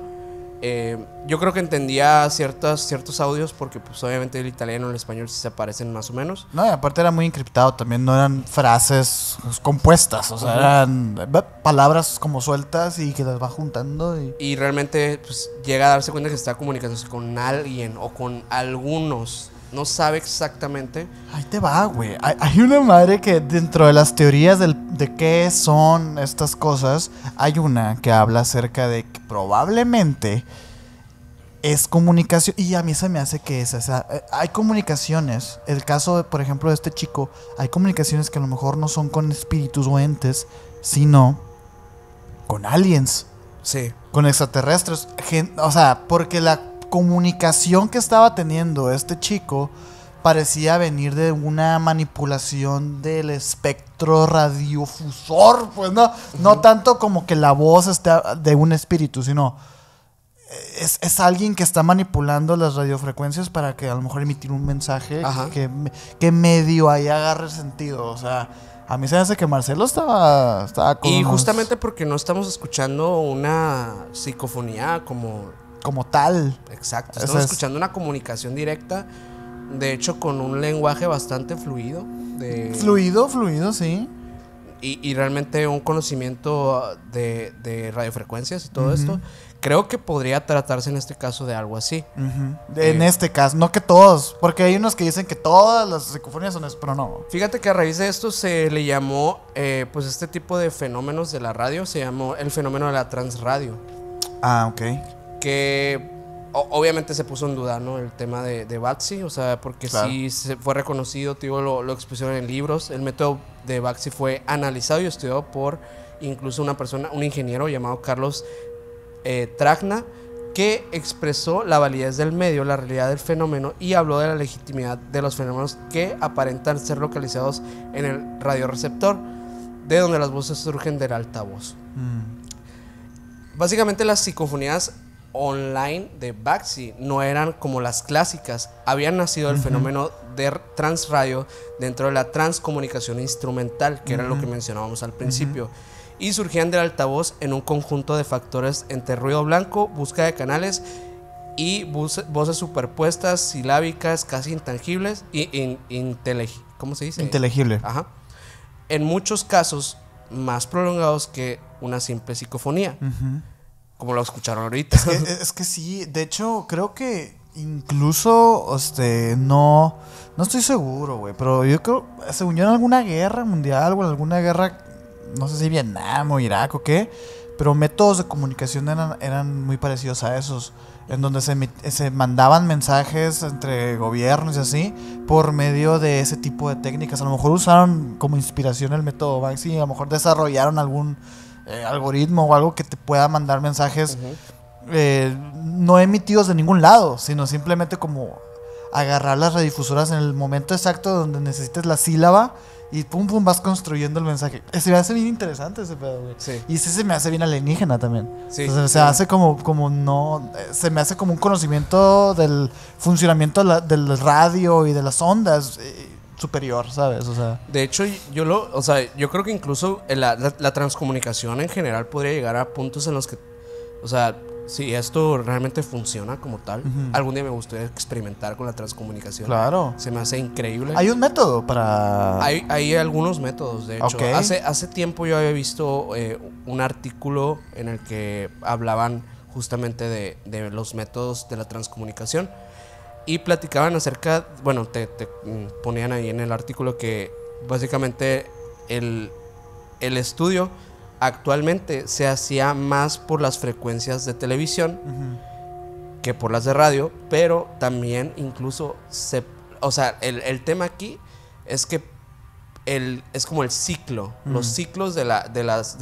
Yo creo que entendía ciertos audios porque pues obviamente el italiano y el español sí se parecen más o menos. No, y aparte era muy encriptado también, no eran frases compuestas, o sea, eran palabras como sueltas y que las va juntando. Y realmente pues llega a darse cuenta que está comunicándose con alguien o con algunos. No sabe exactamente. Ahí te va, güey. Hay una madre que dentro de las teorías de qué son estas cosas, hay una que habla acerca de que probablemente es comunicación. Y a mí se me hace que es, o sea, hay comunicaciones. El caso, por ejemplo, de este chico, hay comunicaciones que a lo mejor no son con espíritus o entes, sino con aliens. Sí. Con extraterrestres. O sea, porque la comunicación que estaba teniendo este chico parecía venir de una manipulación del espectro radiofusor, pues no tanto como que la voz está de un espíritu, sino es alguien que está manipulando las radiofrecuencias para que a lo mejor emitir un mensaje que medio ahí agarre sentido. O sea, a mí se me hace que Marcelo estaba con y justamente porque no estamos escuchando una psicofonía como tal. Exacto, estamos escuchando una comunicación directa, de hecho con un lenguaje bastante fluido. Fluido, sí. Y realmente un conocimiento de radiofrecuencias y todo esto. Creo que podría tratarse en este caso de algo así. En este caso, no que todos, porque hay unos que dicen que todas las psicofonías son eso, pero no. Fíjate que a raíz de esto se le llamó, pues este tipo de fenómenos de la radio, se llamó el fenómeno de la transradio. Ah, ok. Que obviamente se puso en duda, ¿no? El tema de Baxi, o sea, porque claro, sí se fue reconocido, tío, lo expusieron en libros. El método de Baxi fue analizado y estudiado por incluso un ingeniero llamado Carlos Tragna, que expresó la validez del medio, la realidad del fenómeno y habló de la legitimidad de los fenómenos que aparentan ser localizados en el radioreceptor, de donde las voces surgen del altavoz. Básicamente las psicofonías online de Bakshi no eran como las clásicas. Habían nacido el fenómeno de transradio dentro de la transcomunicación instrumental, que era lo que mencionábamos al principio, y surgían del altavoz en un conjunto de factores entre ruido blanco, búsqueda de canales y voces superpuestas, silábicas, casi intangibles y ¿cómo se dice? Inteligible. Ajá. En muchos casos más prolongados que una simple psicofonía, como lo escucharon ahorita. Es que sí, de hecho creo que incluso no estoy seguro, güey, pero yo creo, según yo, en alguna guerra mundial o en alguna guerra, no sé si Vietnam o Irak o qué, pero métodos de comunicación eran muy parecidos a esos, en donde se mandaban mensajes entre gobiernos y así por medio de ese tipo de técnicas. A lo mejor usaron como inspiración el método Bakshi, a lo mejor desarrollaron algún algoritmo o algo que te pueda mandar mensajes no emitidos de ningún lado, sino simplemente como agarrar las redifusoras en el momento exacto donde necesites la sílaba y pum pum vas construyendo el mensaje. Se me hace bien interesante ese pedo, güey. Sí. Y se me hace bien alienígena también. Sí, entonces, se hace se me hace como un conocimiento del funcionamiento del radio y de las ondas superior, ¿sabes? O sea, de hecho, yo creo que incluso la transcomunicación en general podría llegar a puntos en los que, o sea, si esto realmente funciona como tal, algún día me gustaría experimentar con la transcomunicación. Claro. Se me hace increíble. Hay un método para... Hay algunos métodos, de hecho. Okay. Hace tiempo yo había visto un artículo en el que hablaban justamente de los métodos de la transcomunicación y platicaban acerca, bueno, te ponían ahí en el artículo que básicamente el estudio actualmente se hacía más por las frecuencias de televisión que por las de radio, pero también incluso o sea, el tema aquí es que es como el ciclo, los ciclos de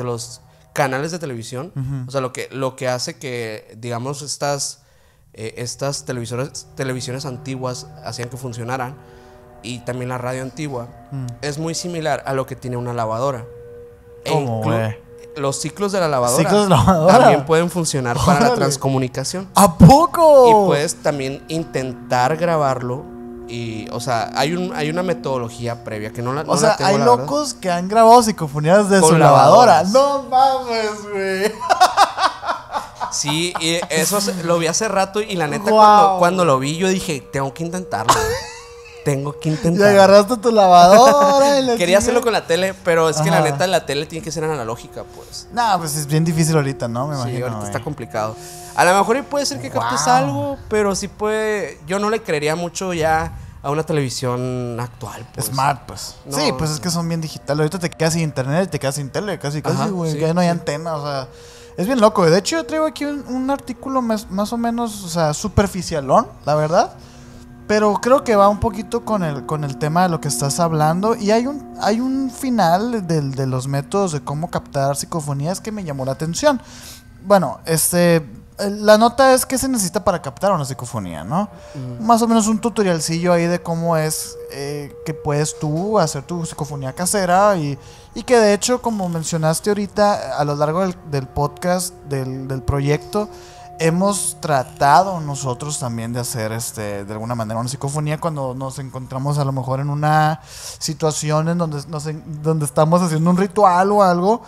los canales de televisión, o sea, lo que hace que, digamos, estas televisiones antiguas hacían que funcionaran, y también la radio antigua es muy similar a lo que tiene una lavadora. ¿Cómo, güey? Los ciclos de la lavadora también pueden funcionar para la transcomunicación. ¿A poco? Y puedes también intentar grabarlo. Y, o sea, hay una metodología previa que no la tengo, hay locos que han grabado psicofonías de su lavadora. No mames, güey. Sí, y eso lo vi hace rato y la neta cuando lo vi yo dije, tengo que intentarlo. Tengo que intentarlo. Y agarraste tu lavadora. Quería hacerlo con la tele, pero es que la neta la tele tiene que ser analógica, pues. No, pues es bien difícil ahorita, ¿no? Me imagino. Sí, ahorita está complicado. A lo mejor puede ser que captes algo, pero sí puede. Yo no le creería mucho ya a una televisión actual, pues. Smart, pues. No, sí, pues es que son bien digitales. Ahorita te quedas sin internet y te quedas sin tele, casi, güey. Sí, ya no hay antena, o sea. Es bien loco. De hecho, yo traigo aquí un artículo más o menos, o sea, superficialón, la verdad. Pero creo que va un poquito con el tema de lo que estás hablando. Y hay un final de los métodos de cómo captar psicofonías que me llamó la atención. Bueno, la nota es que se necesita para captar una psicofonía, ¿no? Más o menos un tutorialcillo ahí de cómo es que puedes tú hacer tu psicofonía casera. Y que de hecho, como mencionaste ahorita, a lo largo del podcast, del proyecto, hemos tratado nosotros también de hacer de alguna manera una psicofonía cuando nos encontramos a lo mejor en una situación en donde estamos haciendo un ritual o algo.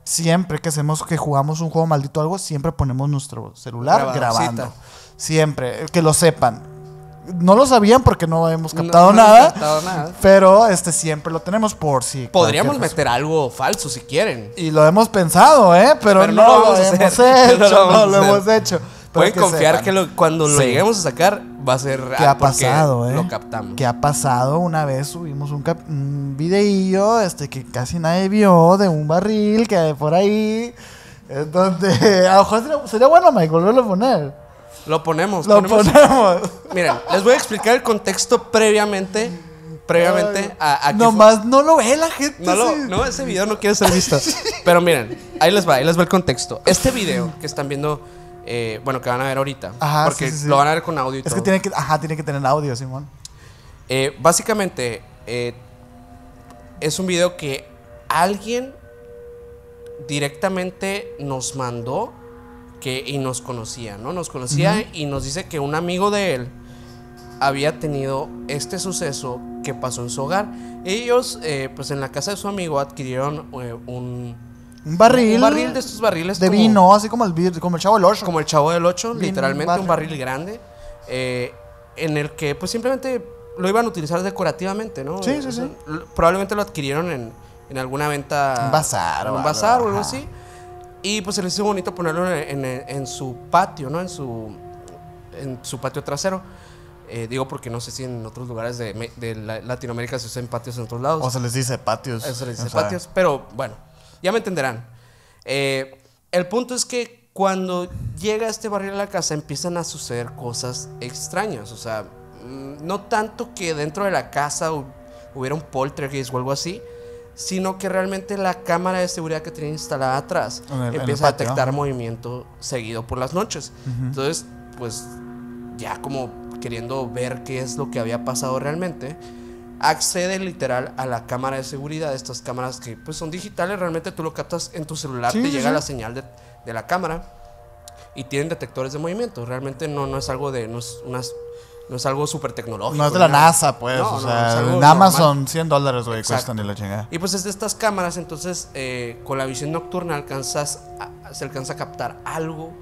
Siempre que jugamos un juego maldito o algo, siempre ponemos nuestro celular grabando. Siempre, que lo sepan. No lo sabían porque no hemos captado nada. Pero siempre lo tenemos por si. Podríamos meter algo falso si quieren. Y lo hemos pensado, pero no lo hemos hecho. Pueden confiar que cuando lo lleguemos a sacar va a ser ¿Qué ha pasado, lo captamos. ¿Qué ha pasado? Una vez subimos un videillo que casi nadie vio de un barril que hay por ahí. Entonces, a lo mejor sería bueno, Mike, volverlo a poner. Lo ponemos. Miren, les voy a explicar el contexto previamente a que nomás no lo ve la gente. No, ese video no quiere ser visto. Pero miren, ahí les va el contexto. Este video que están viendo Bueno, que van a ver ahorita. Ajá, porque sí. lo van a ver con audio y Es todo. que tiene que tener audio, Simón. Básicamente, es un video que alguien directamente nos mandó y nos conocía, ¿no? Nos conocía y nos dice que un amigo de él había tenido este suceso que pasó en su hogar. Ellos, pues en la casa de su amigo adquirieron un barril. Un barril de estos barriles de vino, así como el Chavo del Ocho. Como el Chavo del Ocho, literalmente un barril barril grande, en el que pues simplemente lo iban a utilizar decorativamente, ¿no? Sí. Probablemente lo adquirieron en alguna venta. Un bazar. En un bazar o algo así. Y pues se les hizo bonito ponerlo en su patio, ¿no? En su patio trasero. Digo porque no sé si en otros lugares de Latinoamérica se usan patios en otros lados. O se les dice patios. Se les dice patios, pero bueno, ya me entenderán. El punto es que cuando llega este barril a la casa empiezan a suceder cosas extrañas. O sea, no tanto que dentro de la casa hubiera un poltergeist o algo así, sino que realmente la cámara de seguridad que tenía instalada atrás empieza a detectar movimiento seguido por las noches. Entonces, pues ya como queriendo ver qué es lo que había pasado realmente, accede literal a la cámara de seguridad. Estas cámaras que pues son digitales, realmente tú lo captas en tu celular, te llega la señal de la cámara y tienen detectores de movimiento. Realmente no es algo de... No es algo súper tecnológico. No es de la NASA, pues. No, o sea, es en algo Amazon $100, güey, cuestan y la chingada. Y pues es de estas cámaras, entonces con la visión nocturna se alcanza a captar algo.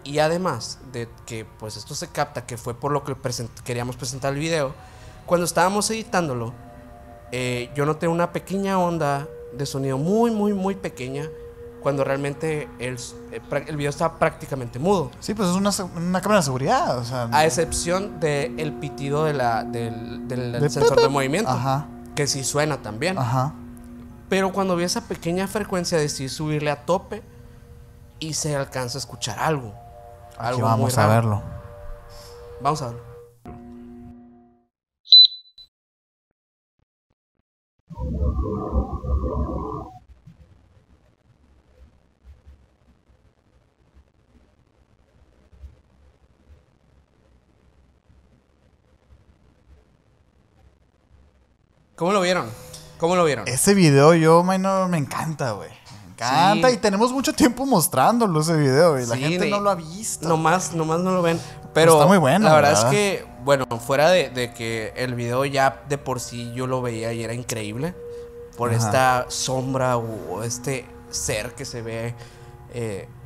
Y además de que pues esto se capta, que fue por lo que queríamos presentar el video, cuando estábamos editándolo, yo noté una pequeña onda de sonido muy pequeña, cuando realmente el video estaba prácticamente mudo. Sí, pues es una cámara de seguridad, o sea, a excepción del pitido del sensor de movimiento. Ajá. Que sí suena también. Ajá. Pero cuando vi esa pequeña frecuencia decidí subirle a tope y se alcanza a escuchar algo. Aquí vamos a verlo. Vamos a verlo. ¿Cómo lo vieron? ¿Cómo lo vieron? Ese video me encanta, güey. Me encanta, y tenemos mucho tiempo mostrándolo ese video, y la gente no lo ha visto. Nomás no lo ven. Pero está muy bueno. La verdad es que, bueno, fuera de que el video ya de por sí yo lo veía y era increíble. Por esta sombra o este ser que se ve,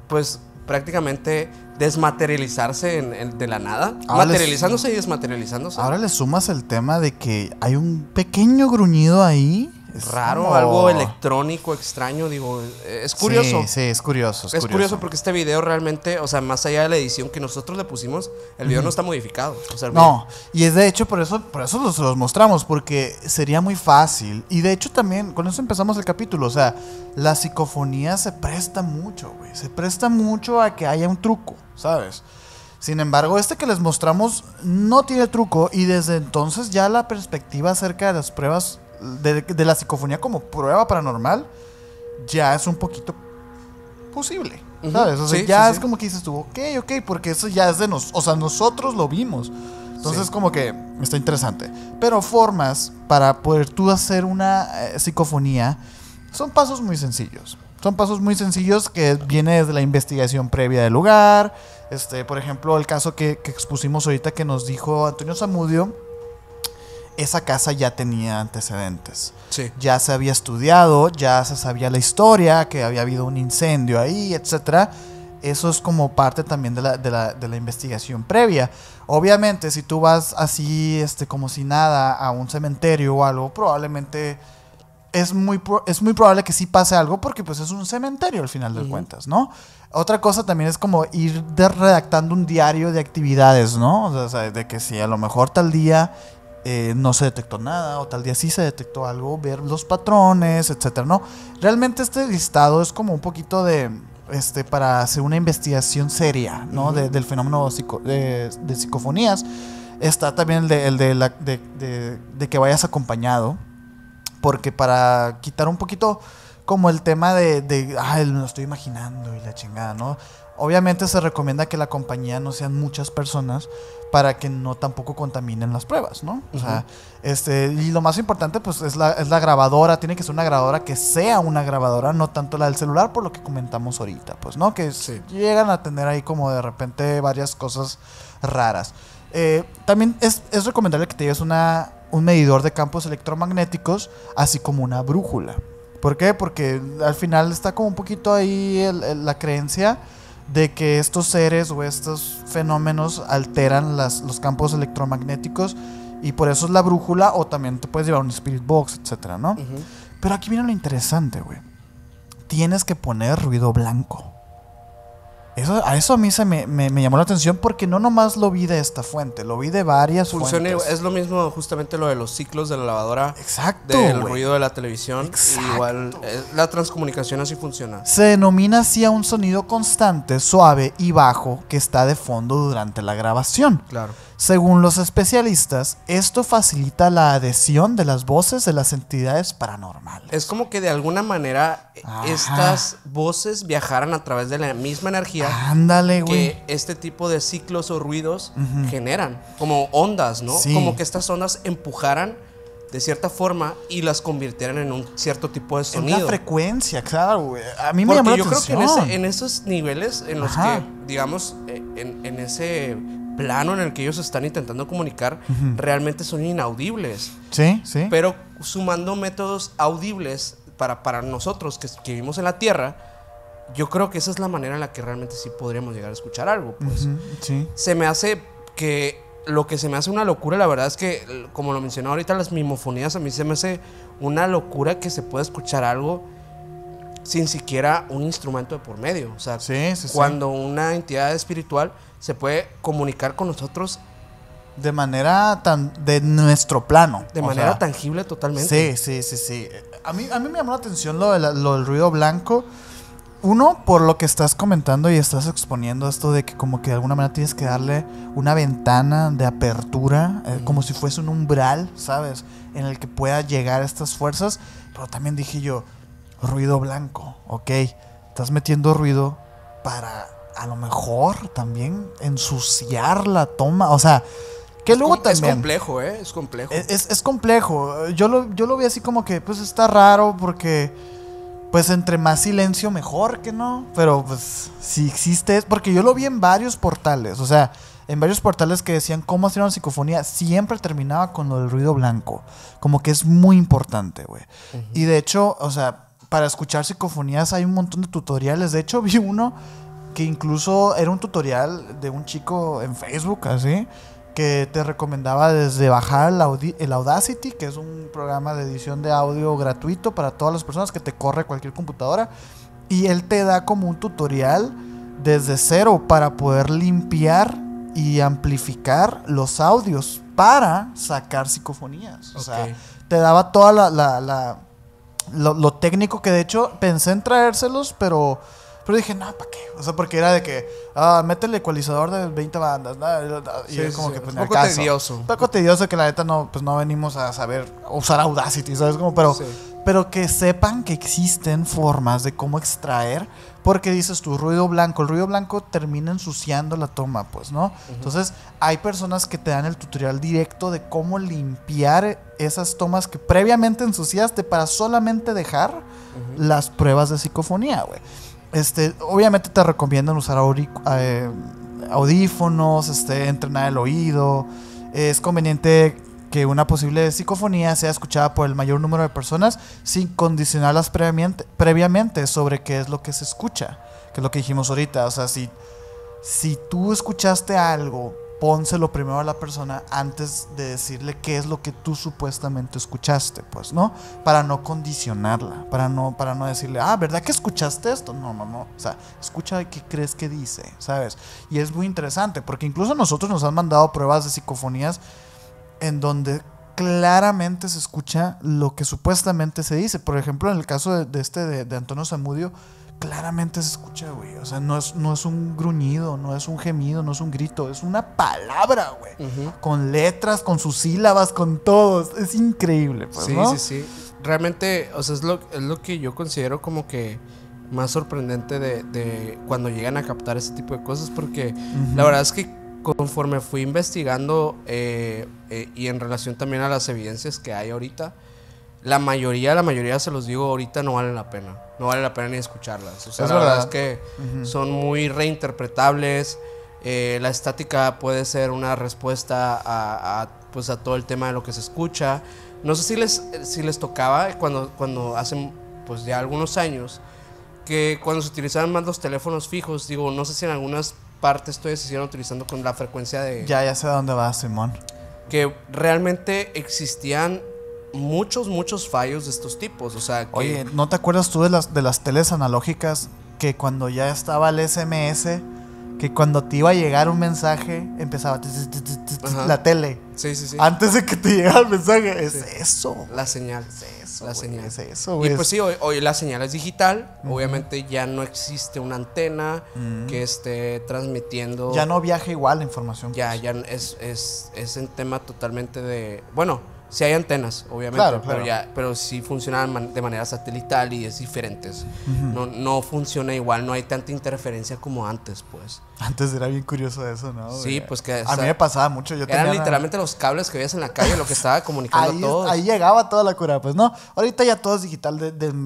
pues prácticamente desmaterializarse de la nada. Materializándose y desmaterializándose. Ahora le sumas el tema de que hay un pequeño gruñido ahí. Raro, algo electrónico, extraño, digo, es curioso. Sí, es curioso. Es curioso porque este video realmente, o sea, más allá de la edición que nosotros le pusimos, el video no está modificado. O sea, no, y es de hecho por eso los mostramos, porque sería muy fácil. Y de hecho también, con eso empezamos el capítulo, o sea, la psicofonía se presta mucho, güey. Se presta mucho a que haya un truco, ¿sabes? Sin embargo, este que les mostramos no tiene truco, y desde entonces ya la perspectiva acerca de las pruebas de la psicofonía como prueba paranormal ya es un poquito posible, ¿sabes? O sea, ya es como que dices tú, ok, porque eso ya es de nosotros, o sea, nosotros lo vimos. Entonces como que está interesante. Pero formas para poder tú hacer una psicofonía son pasos muy sencillos. Son pasos muy sencillos que viene desde la investigación previa del lugar. Por ejemplo, el caso que expusimos ahorita que nos dijo Antonio Zamudio. Esa casa ya tenía antecedentes. Sí. Ya se había estudiado, ya se sabía la historia, que había habido un incendio ahí, etc. Eso es como parte también de la investigación previa. Obviamente, si tú vas así, como si nada, a un cementerio o algo, probablemente es muy probable que sí pase algo, porque pues es un cementerio al final de cuentas, ¿no? Otra cosa también es como ir redactando un diario de actividades, ¿no? O sea, de que si a lo mejor tal día no se detectó nada, o tal día sí se detectó algo, ver los patrones, etcétera, ¿no? Realmente este listado es como un poquito de para hacer una investigación seria, ¿no? Del fenómeno de psicofonías. Está también el de que vayas acompañado, porque para quitar un poquito como el tema me lo estoy imaginando y la chingada, ¿no? Obviamente se recomienda que la compañía no sean muchas personas para que no tampoco contaminen las pruebas, ¿no? O sea, y lo más importante pues es la grabadora. Tiene que ser una grabadora que sea una grabadora, no tanto la del celular, por lo que comentamos ahorita, pues, ¿no? Que llegan a tener ahí como de repente varias cosas raras. También es recomendable que te lleves un medidor de campos electromagnéticos, así como una brújula. ¿Por qué? Porque al final está como un poquito ahí la creencia de que estos seres o estos fenómenos alteran los campos electromagnéticos, y por eso es la brújula, o también te puedes llevar un spirit box, etcétera, ¿no? Pero aquí viene lo interesante, güey. Tienes que poner ruido blanco. Eso a mí me llamó la atención, porque no nomás lo vi de esta fuente, lo vi de varias fuentes. Es lo mismo justamente lo de los ciclos de la lavadora. Exacto, del güey. ruido de la televisión. Exacto. Igual la transcomunicación así funciona. Se denomina así a un sonido constante, suave y bajo que está de fondo durante la grabación. Claro. Según los especialistas, esto facilita la adhesión de las voces de las entidades paranormales. Es como que de alguna manera estas voces viajaran a través de la misma energía. Ándale, güey. Que este tipo de ciclos o ruidos generan. Como ondas, ¿no? Sí. Como que estas ondas empujaran de cierta forma y las convirtieran en un cierto tipo de sonido. En una frecuencia, claro, güey. A mí me llamó la atención. Porque yo creo que en esos niveles en los que, digamos, en ese plano en el que ellos están intentando comunicar, realmente son inaudibles. Sí, sí. Pero sumando métodos audibles para nosotros que vivimos en la Tierra, yo creo que esa es la manera en la que realmente sí podríamos llegar a escuchar algo. Pues. Sí. Se me hace que lo que se me hace una locura, la verdad es que, como lo mencioné ahorita, las mimofonías, a mí se me hace una locura que se pueda escuchar algo sin siquiera un instrumento de por medio. O sea, cuando una entidad espiritual se puede comunicar con nosotros de manera de nuestro plano. De manera tangible totalmente. Sí. A mí me llamó la atención lo del ruido blanco. Uno, por lo que estás comentando y estás exponiendo esto de que como que de alguna manera tienes que darle una ventana de apertura, como si fuese un umbral, ¿sabes? En el que pueda llegar estas fuerzas. Pero también dije yo, ruido blanco, ok. Estás metiendo ruido para a lo mejor también ensuciar la toma. O sea, que luego también... Es complejo, es complejo. Es complejo. Yo lo vi así como que pues está raro porque... Pues entre más silencio mejor, que no. Pero pues si existe, porque yo lo vi en varios portales. O sea, en varios portales que decían cómo hacer una psicofonía, siempre terminaba con lo del ruido blanco. Como que es muy importante, güey. Y de hecho, o sea, para escuchar psicofonías hay un montón de tutoriales. De hecho, vi uno que incluso era un tutorial de un chico en Facebook, así, que te recomendaba desde bajar el Audacity, que es un programa de edición de audio gratuito para todas las personas, que te corre cualquier computadora, y él te da como un tutorial desde cero para poder limpiar y amplificar los audios para sacar psicofonías. O sea, te daba toda lo técnico, que de hecho pensé en traérselos, pero dije, no, ¿para qué? O sea, porque era de que, mete el ecualizador de 20 bandas, ¿no? Y es como que, pues, un poco tedioso. Un poco tedioso, que la neta no venimos a saber usar Audacity, ¿sabes? Pero que sepan que existen formas de cómo extraer, porque dices tu ruido blanco. El ruido blanco termina ensuciando la toma, pues, ¿no? Entonces, hay personas que te dan el tutorial directo de cómo limpiar esas tomas que previamente ensuciaste para solamente dejar las pruebas de psicofonía, güey. Obviamente te recomiendan usar audífonos, entrenar el oído. Es conveniente que una posible psicofonía sea escuchada por el mayor número de personas sin condicionarlas previamente sobre qué es lo que se escucha, que es lo que dijimos ahorita. O sea, si tú escuchaste algo, pónselo primero a la persona antes de decirle qué es lo que tú supuestamente escuchaste, pues, ¿no? Para no condicionarla, para no decirle, ¿verdad que escuchaste esto? No. O sea, escucha qué crees que dice, ¿sabes? Y es muy interesante, porque incluso nosotros nos han mandado pruebas de psicofonías en donde claramente se escucha lo que supuestamente se dice. Por ejemplo, en el caso de Antonio Zamudio, claramente se escucha, güey. O sea, no es un gruñido, no es un gemido, no es un grito, es una palabra, güey. Con letras, con sus sílabas, con todo. Es increíble, pues, sí, ¿no? Sí. Realmente, o sea, es lo que yo considero como que más sorprendente de cuando llegan a captar ese tipo de cosas, porque la verdad es que conforme fui investigando y en relación también a las evidencias que hay ahorita, la mayoría se los digo ahorita no vale la pena ni escucharlas. O sea, la verdad es que son muy reinterpretables. La estática puede ser una respuesta a todo el tema de lo que se escucha. No sé si les tocaba cuando hacen pues ya algunos años que cuando se utilizaban más los teléfonos fijos, digo, no sé si en algunas partes todavía se siguen utilizando con la frecuencia de... Ya sé a dónde va, Simón. Que realmente existían muchos fallos de estos tipos, o sea que... Oye, ¿no te acuerdas tú de las teles analógicas que cuando ya estaba el SMS, que cuando te iba a llegar un mensaje empezaba la tele? Sí. Antes de que te llegara el mensaje, es eso. La señal. Es eso, güey. Y pues sí, hoy la señal es digital. Obviamente ya no existe una antena que esté transmitiendo. Ya no viaja igual la información. Ya es un tema totalmente de... Bueno, sí hay antenas, obviamente, claro. Pero sí funcionan de manera satelital y es diferente. No funciona igual, no hay tanta interferencia como antes, pues. Antes era bien curioso eso, ¿no? Sí, pues que... A mí me pasaba mucho. Eran literalmente los cables que veías en la calle lo que estaba comunicando a todos. Ahí llegaba toda la cura, pues no. Ahorita ya todo es digital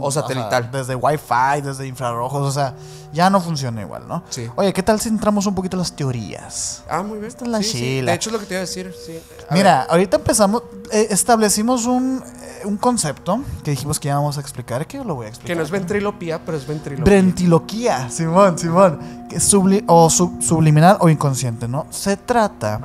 o satelital. O sea, desde Wi-Fi, desde infrarrojos, o sea, ya no funciona igual, ¿no? Sí. Oye, ¿qué tal si entramos un poquito en las teorías? Muy bien. Esta es la chila. Sí. De hecho es lo que te iba a decir, sí. Mira, ahorita empezamos, establecimos un concepto que dijimos que íbamos a explicar, que yo lo voy a explicar. Que no es ventrilopía, pero es ventrilopía. Ventiloquía, Simón. Que es subliminal o inconsciente, ¿no? Se trata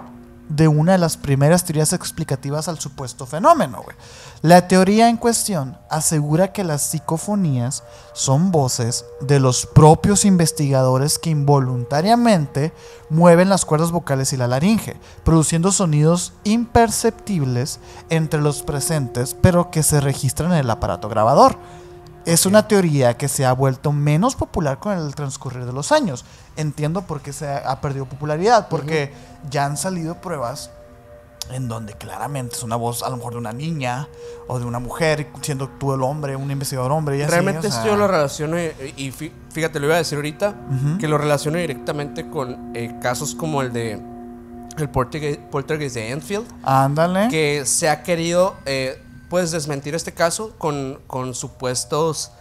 de una de las primeras teorías explicativas al supuesto fenómeno, güey. La teoría en cuestión asegura que las psicofonías son voces de los propios investigadores que involuntariamente mueven las cuerdas vocales y la laringe, produciendo sonidos imperceptibles entre los presentes, pero que se registran en el aparato grabador. Es una teoría que se ha vuelto menos popular con el transcurrir de los años. Entiendo por qué se ha perdido popularidad, porque ya han salido pruebas en donde claramente es una voz a lo mejor de una niña o de una mujer, siendo tú el hombre, un investigador hombre. Y así, realmente esto yo lo relaciono, y fíjate, lo iba a decir ahorita, que lo relaciono directamente con casos como el de el poltergeist de Enfield. Ándale. Que se ha querido... puedes desmentir este caso con supuestos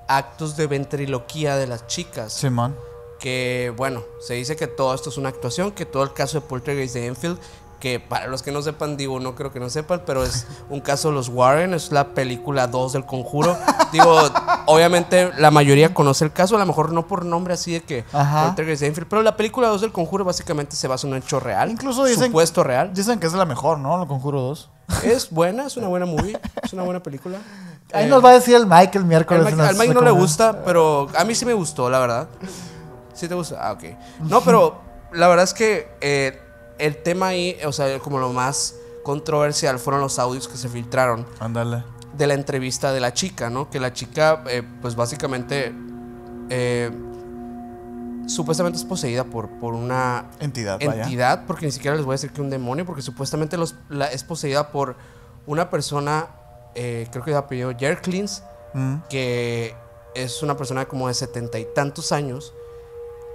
actos de ventriloquía de las chicas. Simón. Que bueno, se dice que todo esto es una actuación, que todo el caso de Poltergeist de Enfield, que para los que no sepan, digo, no creo que no sepan, pero es un caso de los Warren, es la película 2 del Conjuro. Digo, obviamente la mayoría conoce el caso, a lo mejor no por nombre así de que Poltergeist de Enfield, pero la película 2 del Conjuro básicamente se basa en un hecho real. Incluso dicen, supuesto real. Dicen que es la mejor, ¿no? El Conjuro 2. Es buena, es una buena movie, es una buena película. Ahí nos va a decir el Mike el miércoles. Al Mike no le gusta, pero a mí sí me gustó, la verdad. ¿Sí te gusta? Ok. No, pero la verdad es que el tema ahí, o sea, como lo más controversial fueron los audios que se filtraron. Ándale. De la entrevista de la chica, ¿no? Que la chica, pues básicamente, supuestamente es poseída por una entidad, porque ni siquiera les voy a decir que un demonio, porque supuestamente es poseída por una persona, creo que de apellido Jerklins, que es una persona como de 70 y tantos años,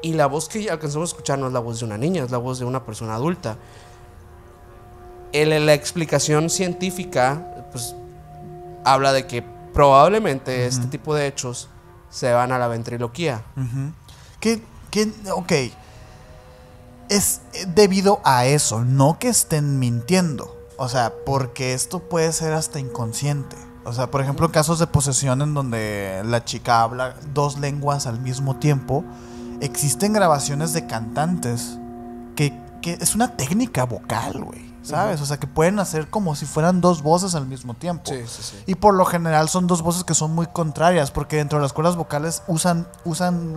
y la voz que alcanzamos a escuchar no es la voz de una niña, es la voz de una persona adulta. La explicación científica, pues, habla de que probablemente este tipo de hechos se van a la ventriloquía. Ok, es debido a eso, no que estén mintiendo. O sea, porque esto puede ser hasta inconsciente. O sea, por ejemplo, casos de posesión en donde la chica habla 2 lenguas al mismo tiempo. Existen grabaciones de cantantes que es una técnica vocal, güey, ¿sabes? O sea, que pueden hacer como si fueran 2 voces al mismo tiempo. Sí. Y por lo general son 2 voces que son muy contrarias, porque dentro de las cuerdas vocales usan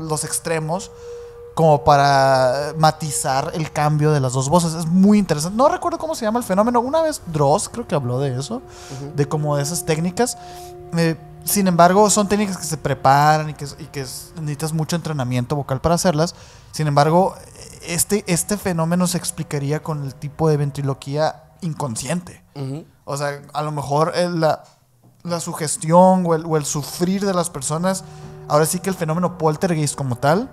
los extremos como para matizar el cambio de las 2 voces. Es muy interesante. No recuerdo cómo se llama el fenómeno. Una vez Dross creo que habló de eso, de como de esas técnicas. Sin embargo, son técnicas que se preparan y que necesitas mucho entrenamiento vocal para hacerlas. Sin embargo, este fenómeno se explicaría con el tipo de ventriloquía inconsciente. O sea, a lo mejor la sugestión o el sufrir de las personas ahora sí que el fenómeno poltergeist como tal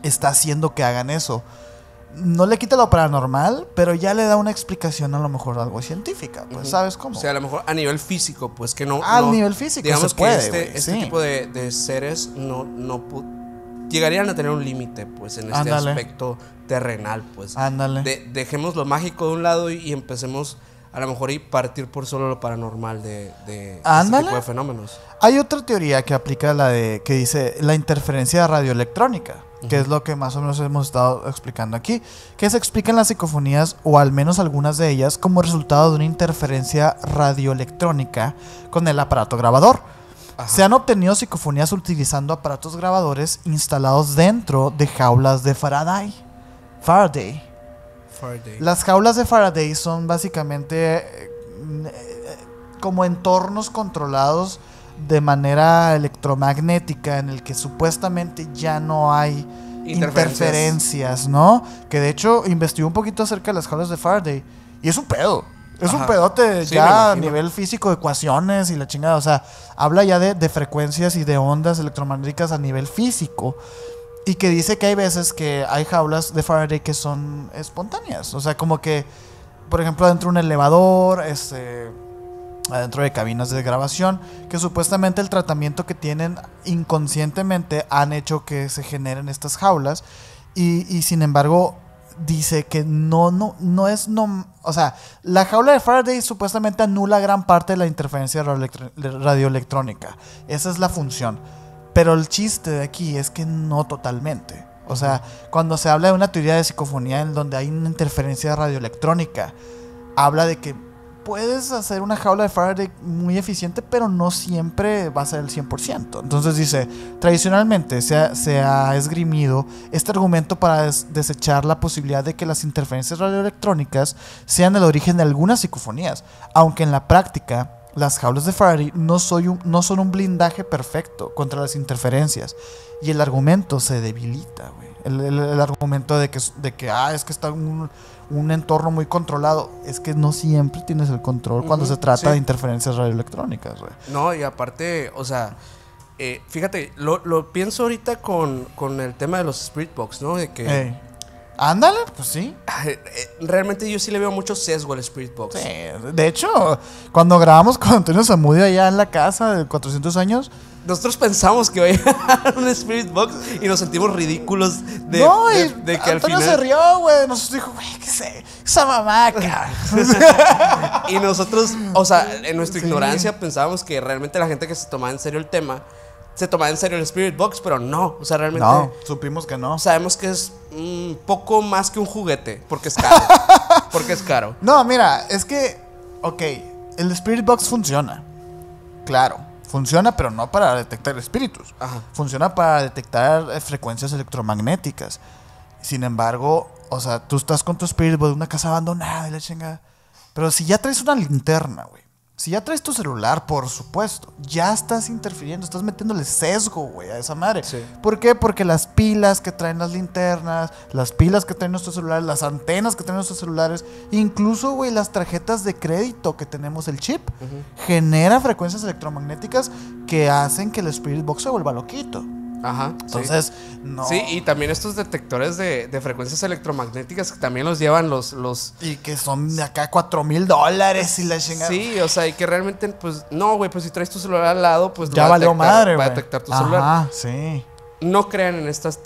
está haciendo que hagan eso. No le quita lo paranormal, pero ya le da una explicación a lo mejor algo científica, pues, ¿sabes cómo? O sea, a lo mejor a nivel físico, pues que no... Al nivel físico digamos se puede, que este sí. tipo de seres llegarían a tener un límite, pues, en este Ándale. aspecto terrenal, pues. Ándale. Dejemos lo mágico de un lado y empecemos a lo mejor y partir por solo lo paranormal de este tipo de fenómenos. Hay otra teoría que aplica que dice la interferencia radioelectrónica, que es lo que más o menos hemos estado explicando aquí, que se explican las psicofonías, o al menos algunas de ellas, como resultado de una interferencia radioelectrónica con el aparato grabador. Ajá. Se han obtenido psicofonías utilizando aparatos grabadores instalados dentro de jaulas de Faraday. Las jaulas de Faraday son básicamente como entornos controlados de manera electromagnética, en el que supuestamente ya no hay interferencias, ¿no? Que de hecho investigué un poquito acerca de las jaulas de Faraday y es un pedo. Es un pedote, sí, ya a nivel físico, ecuaciones y la chingada. O sea, habla ya de frecuencias y de ondas electromagnéticas a nivel físico. Y que dice que hay veces que hay jaulas de Faraday que son espontáneas. O sea, como que, por ejemplo, dentro de un elevador, adentro de cabinas de grabación, que supuestamente el tratamiento que tienen inconscientemente han hecho que se generen estas jaulas. Y sin embargo, dice que o sea, la jaula de Faraday supuestamente anula gran parte de la interferencia radioelectrónica. Esa es la función. Pero el chiste de aquí es que no totalmente. O sea, cuando se habla de una teoría de psicofonía en donde hay una interferencia radioelectrónica, habla de que puedes hacer una jaula de Faraday muy eficiente, pero no siempre va a ser el 100%. Entonces dice, tradicionalmente se ha esgrimido este argumento para desechar la posibilidad de que las interferencias radioelectrónicas sean el origen de algunas psicofonías, aunque en la práctica las jaulas de Faraday no son un blindaje perfecto contra las interferencias, y el argumento se debilita, güey. El argumento de que es que está un entorno muy controlado. Es que no siempre tienes el control cuando se trata de interferencias radioelectrónicas, güey. No, y aparte, o sea, fíjate, lo pienso ahorita con el tema de los Spirit Box, ¿no? De que... Ándale, pues sí. Realmente yo sí le veo mucho sesgo al Spirit Box. Sí, de hecho, cuando grabamos con Antonio Zamudio allá en la casa de 400 años... Nosotros pensamos que iba a llegar un Spirit Box y nos sentimos ridículos de que al final... Antonio se rió, güey. Nos dijo, güey, ¿qué sé? Esa mamá, Y nosotros, o sea, en nuestra ignorancia pensábamos que realmente la gente que se tomaba en serio el tema se tomaba en serio el Spirit Box, pero no. O sea, realmente... No, supimos que no. Sabemos que es un poco más que un juguete, porque es caro. Porque es caro. No, mira, es que... Ok, el Spirit Box funciona. Claro. Funciona, pero no para detectar espíritus. Ajá. Funciona para detectar frecuencias electromagnéticas. Sin embargo, o sea, tú estás con tu Spirit Box en una casa abandonada y la chingada. Pero si ya traes una linterna, güey. Si ya traes tu celular, por supuesto, ya estás interfiriendo, estás metiéndole sesgo, güey, a esa madre. Sí. ¿Por qué? Porque las pilas que traen las linternas, las pilas que traen nuestros celulares, las antenas que traen nuestros celulares, incluso, güey, las tarjetas de crédito que tenemos, el chip, genera frecuencias electromagnéticas que hacen que el Spirit Box se vuelva loquito. Ajá. Entonces, no. Sí, y también estos detectores de frecuencias electromagnéticas que también los llevan los... Y que son de acá $4,000 y la chingada. Sí, o sea, y que realmente, pues, no, güey, pues si traes tu celular al lado, pues ya valió madre, güey. Va a detectar tu celular. Ajá, sí. No crean en estas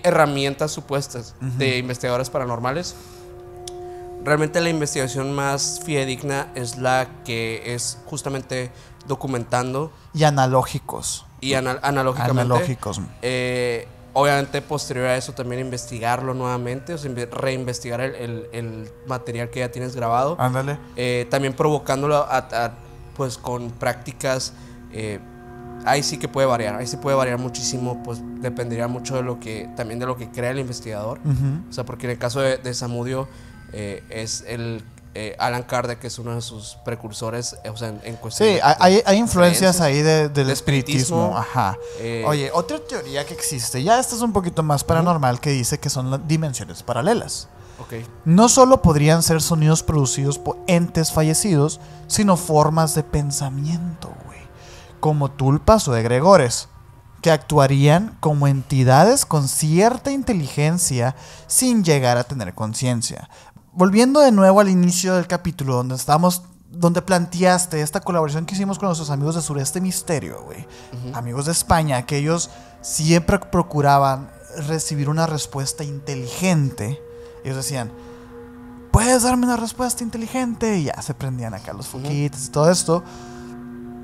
herramientas supuestas de investigadores paranormales. Realmente la investigación más fidedigna es la que es justamente documentando. Y analógicos. Y analógicamente. Analógicos. Obviamente, posterior a eso, también investigarlo nuevamente, o sea, reinvestigar el material que ya tienes grabado. Ándale. También provocándolo pues con prácticas. Ahí sí que puede variar. Ahí sí puede variar muchísimo. Pues dependería mucho de lo que crea el investigador. O sea, porque en el caso de Zamudio, es el Alan Kardec, que es uno de sus precursores, o sea, en cuestión. Sí, hay influencias ahí del espiritismo. Ajá. Oye, otra teoría que existe, ya esta es un poquito más paranormal, que dice que son las dimensiones paralelas. Okay. No solo podrían ser sonidos producidos por entes fallecidos, sino formas de pensamiento, güey. como tulpas o egregores, que actuarían como entidades con cierta inteligencia sin llegar a tener conciencia. Volviendo de nuevo al inicio del capítulo donde planteaste esta colaboración que hicimos con nuestros amigos de Sureste Misterio, güey. Amigos de España, que ellos siempre procuraban recibir una respuesta inteligente. Ellos decían, ¿puedes darme una respuesta inteligente? Y ya se prendían acá los foquitos y todo esto.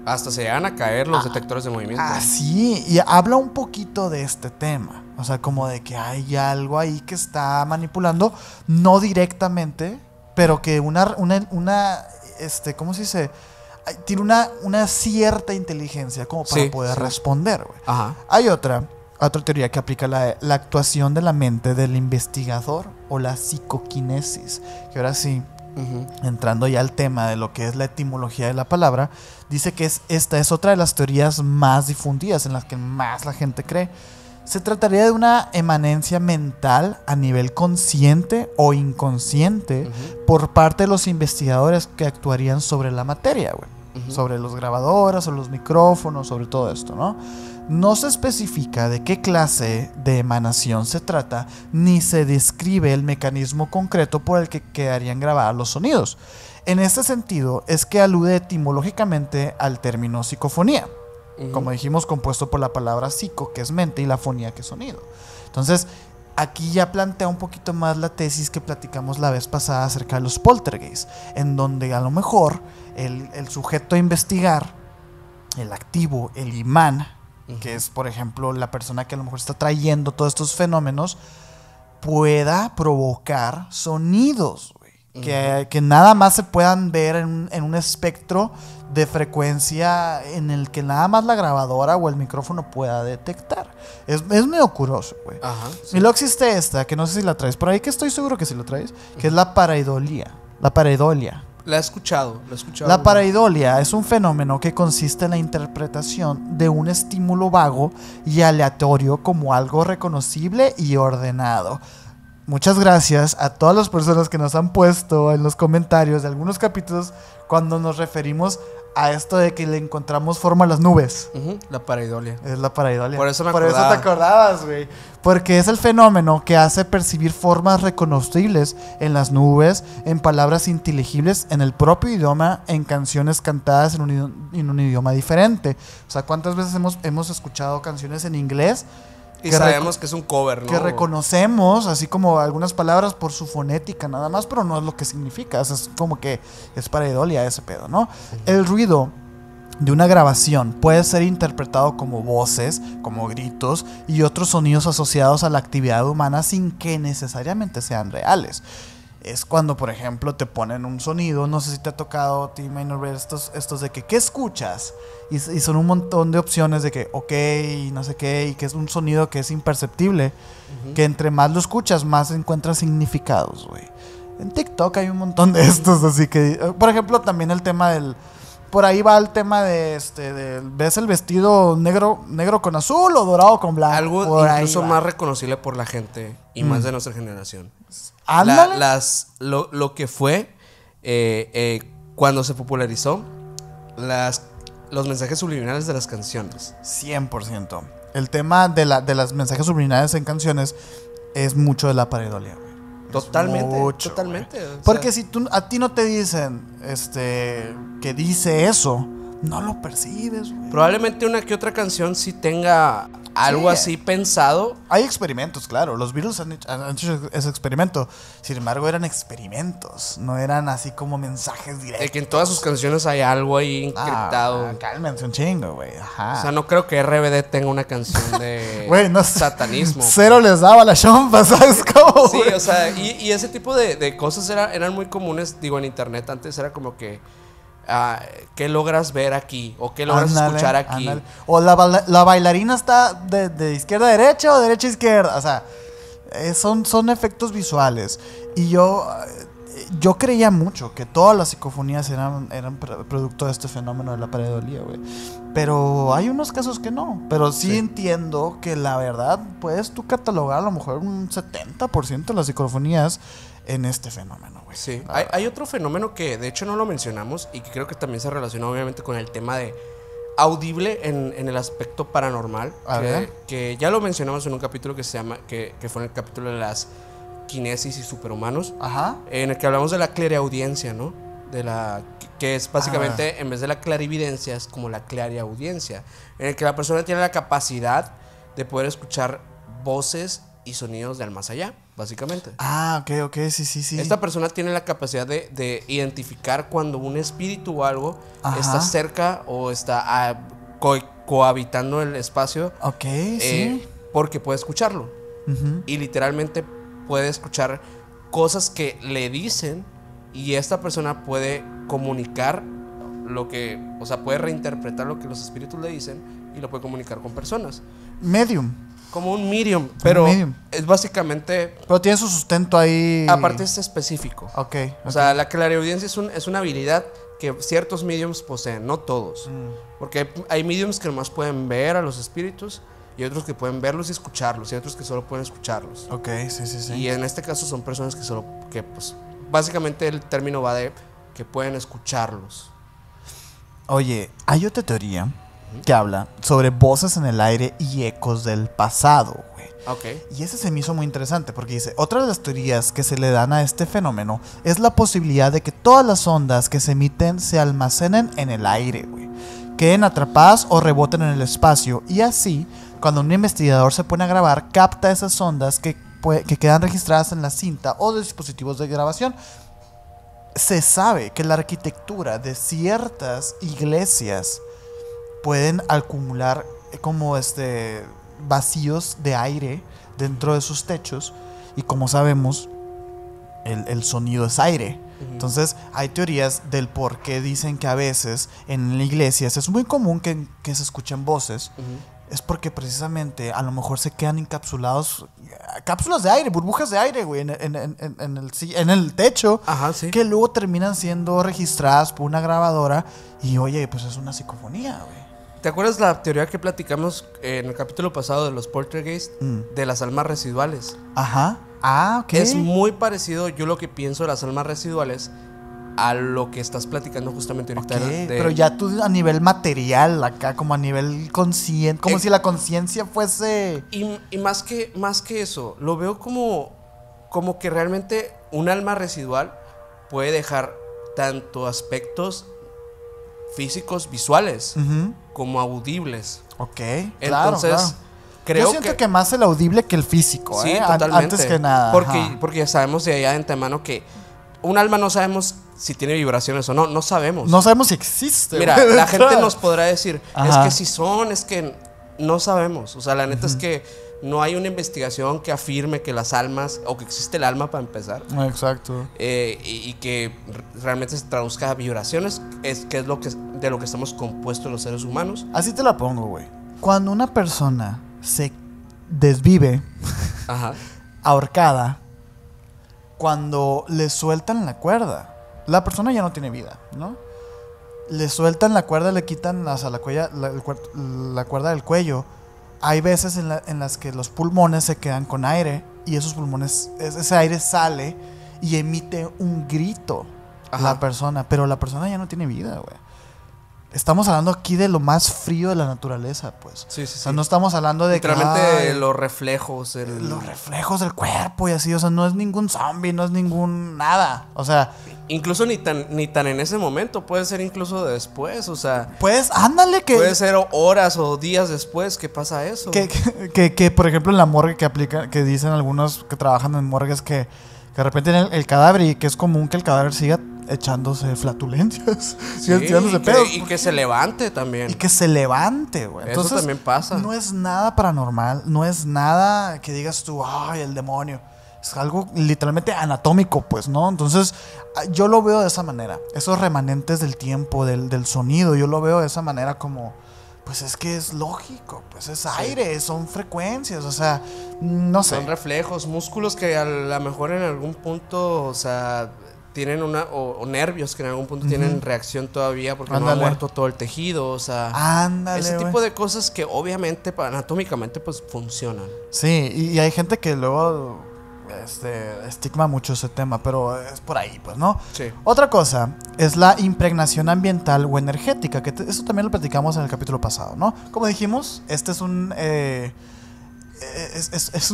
Hasta se llegan a caer los detectores de movimiento. Sí, y habla un poquito de este tema. O sea, como de que hay algo ahí que está manipulando, no directamente, pero que ¿cómo se dice? Tiene una cierta inteligencia como para poder responder, güey. Ajá. Hay otra teoría que aplica la actuación de la mente del investigador o la psicoquinesis, que ahora sí, entrando ya al tema de lo que es la etimología de la palabra, dice que esta es otra de las teorías más difundidas, en las que más la gente cree. Se trataría de una emanencia mental a nivel consciente o inconsciente por parte de los investigadores que actuarían sobre la materia, güey. Sobre los grabadores, sobre los micrófonos, sobre todo esto, ¿no? No se especifica de qué clase de emanación se trata, ni se describe el mecanismo concreto por el que quedarían grabados los sonidos. En este sentido, es que alude etimológicamente al término psicofonía. Como dijimos, compuesto por la palabra psico, que es mente, y la fonía, que es sonido. Entonces, aquí ya plantea un poquito más la tesis que platicamos la vez pasada acerca de los poltergeists, en donde a lo mejor el sujeto a investigar, el activo, el imán, que es, por ejemplo, la persona que a lo mejor está trayendo todos estos fenómenos, pueda provocar sonidos, güey, que nada más se puedan ver en un espectro de frecuencia en el que nada más la grabadora o el micrófono pueda detectar. Es medio curioso, güey. Sí. Y luego existe esta, que no sé si la traes por ahí, que estoy seguro que sí lo traes, que es la pareidolia. La pareidolia. La he escuchado. La pareidolia es un fenómeno que consiste en la interpretación de un estímulo vago y aleatorio como algo reconocible y ordenado. Muchas gracias a todas las personas que nos han puesto en los comentarios de algunos capítulos cuando nos referimos a esto de que le encontramos forma a las nubes. La pareidolia. Es la pareidolia. Por eso te acordabas, güey. Porque es el fenómeno que hace percibir formas reconocibles en las nubes, en palabras inteligibles, en el propio idioma, en canciones cantadas en un idioma diferente. O sea, ¿cuántas veces hemos escuchado canciones en inglés? Y sabemos que es un cover, ¿no? Que reconocemos, así como algunas palabras por su fonética nada más, pero no es lo que significa. O sea, es como que es pareidolia ese pedo, ¿no? El ruido de una grabación puede ser interpretado como voces, como gritos y otros sonidos asociados a la actividad humana sin que necesariamente sean reales. Es cuando, por ejemplo, te ponen un sonido, no sé si te ha tocado, T. Minor, ver estos de que, ¿qué escuchas? Y son un montón de opciones de que, ok, no sé qué, y que es un sonido que es imperceptible, que entre más lo escuchas, más encuentras significados, güey. En TikTok hay un montón de estos, así que, por ejemplo, también el tema del... Por ahí va el tema de ¿ves el vestido negro con azul o dorado con blanco? Algo por incluso más reconocible por la gente y más de nuestra generación. Ándale. Lo que fue cuando se popularizó los mensajes subliminales de las canciones. 100%. El tema de las mensajes subliminales en canciones es mucho de la pareidolia, güey. Totalmente. Mucho, porque si a ti no te dicen que dice eso, no lo percibes, güey. Probablemente una que otra canción sí tenga algo así pensado. Hay experimentos, claro. Los Beatles han hecho ese experimento. Sin embargo, eran experimentos. No eran así como mensajes directos. De que en todas sus canciones hay algo ahí encriptado. Cálmense un chingo, güey. Ajá. O sea, no creo que RBD tenga una canción de satanismo. Cero les daba la chompa, ¿sabes cómo? Sí, o sea, y ese tipo de cosas eran muy comunes, digo, en internet. Antes era como que... ¿qué logras ver aquí? ¿O qué logras escuchar aquí? Ándale. O la bailarina está de izquierda a derecha o derecha a izquierda. O sea, son efectos visuales. Y yo creía mucho que todas las psicofonías eran producto de este fenómeno de la pareidolia, güey. Pero hay unos casos que no. Pero sí entiendo que la verdad puedes tú catalogar a lo mejor un 70% de las psicofonías en este fenómeno, güey. Sí, hay otro fenómeno que de hecho no lo mencionamos y que creo que también se relaciona obviamente con el tema de audible en el aspecto paranormal, que ya lo mencionamos en un capítulo que se llama, que fue en el capítulo de las quinesis y superhumanos, en el que hablamos de la clariaudiencia, ¿no? Que es básicamente, en vez de la clarividencia, es como la clariaudiencia, en el que la persona tiene la capacidad de poder escuchar voces y sonidos del más allá, básicamente. Ok, sí. Esta persona tiene la capacidad de identificar cuando un espíritu o algo está cerca o está cohabitando el espacio. Ok, sí. Porque puede escucharlo. Y literalmente puede escuchar cosas que le dicen, y esta persona puede comunicar puede reinterpretar lo que los espíritus le dicen y lo puede comunicar con personas. Medium. Como un medium, pero es básicamente... Pero tiene su sustento ahí. Aparte es específico. Ok. O sea, la clariaudiencia es una habilidad que ciertos mediums poseen, no todos. Porque hay mediums que nomás pueden ver a los espíritus, y otros que pueden verlos y escucharlos, y otros que solo pueden escucharlos. Ok, sí. Y en este caso son personas que pues básicamente el término va de que pueden escucharlos. Oye, hay otra teoría que habla sobre voces en el aire y ecos del pasado, güey. Okay. Y ese se me hizo muy interesante porque dice, otra de las teorías que se le dan a este fenómeno es la posibilidad de que todas las ondas que se emiten se almacenen en el aire, güey, queden atrapadas o reboten en el espacio, y así, cuando un investigador se pone a grabar, capta esas ondas que quedan registradas en la cinta o dispositivos de grabación. Se sabe que la arquitectura de ciertas iglesias pueden acumular como vacíos de aire dentro de sus techos, y como sabemos, el sonido es aire. Entonces hay teorías del por qué dicen que a veces en iglesias es muy común que se escuchen voces. Es porque precisamente a lo mejor se quedan encapsulados, cápsulas de aire, burbujas de aire, güey, en el techo. Sí. Que luego terminan siendo registradas por una grabadora, y oye, pues es una psicofonía, güey. ¿Te acuerdas la teoría que platicamos en el capítulo pasado de los poltergeist? De las almas residuales. Ok. Es muy parecido, yo lo que pienso de las almas residuales, a lo que estás platicando justamente ahorita. Pero ya tú a nivel material, acá como a nivel consciente, como si la conciencia fuese... Y más que eso, lo veo como que realmente un alma residual puede dejar tanto aspectos físicos, visuales, como audibles. Ok, Entonces, creo yo siento que más el audible que el físico, sí, totalmente. Antes que nada. Porque ya sabemos de allá de antemano que un alma no sabemos si tiene vibraciones o no. No sabemos. No sabemos si existe. Mira, la gente nos podrá decir, es que si son, es que no sabemos. O sea, la neta es que no hay una investigación que afirme que las almas, o que existe el alma para empezar. Exacto. Y que realmente se traduzca a vibraciones, que es de lo que estamos compuestos los seres humanos. Así te la pongo, güey. Cuando una persona se desvive, ahorcada, cuando le sueltan la cuerda, la persona ya no tiene vida, ¿no? Le sueltan la cuerda, le quitan la cuerda del cuello. Hay veces en las que los pulmones se quedan con aire, y esos pulmones, ese aire sale y emite un grito la persona, pero la persona ya no tiene vida, güey. Estamos hablando aquí de lo más frío de la naturaleza, pues. Sí. O sea, no estamos hablando de literalmente los reflejos. Los reflejos del cuerpo y así. O sea, no es ningún zombie, no es ningún nada. O sea... Incluso ni tan en ese momento. Puede ser incluso después, o sea... Pues, ándale que... Puede ser horas o días después que pasa eso. Que por ejemplo, en la morgue que dicen algunos que trabajan en morgues que de repente en el cadáver, y que es común que el cadáver siga echándose flatulencias. Sí, y que se levante también. Y que se levante, güey. Entonces, eso también pasa. No es nada paranormal, no es nada que digas tú, ay, el demonio. Es algo literalmente anatómico, pues, ¿no? Entonces, yo lo veo de esa manera. Esos remanentes del tiempo, del sonido, yo lo veo de esa manera como... Pues es que es lógico, pues es aire, son frecuencias, o sea, no sé. Son reflejos, músculos que a lo mejor en algún punto, o sea, tienen o nervios que en algún punto tienen reacción todavía porque no ha muerto todo el tejido, o sea, ese tipo de cosas que obviamente anatómicamente pues funcionan. Sí, y hay gente que luego estigma mucho ese tema, pero es por ahí, pues, ¿no? Sí. Otra cosa es la impregnación ambiental o energética, que eso también lo platicamos en el capítulo pasado, ¿no? Como dijimos, este es un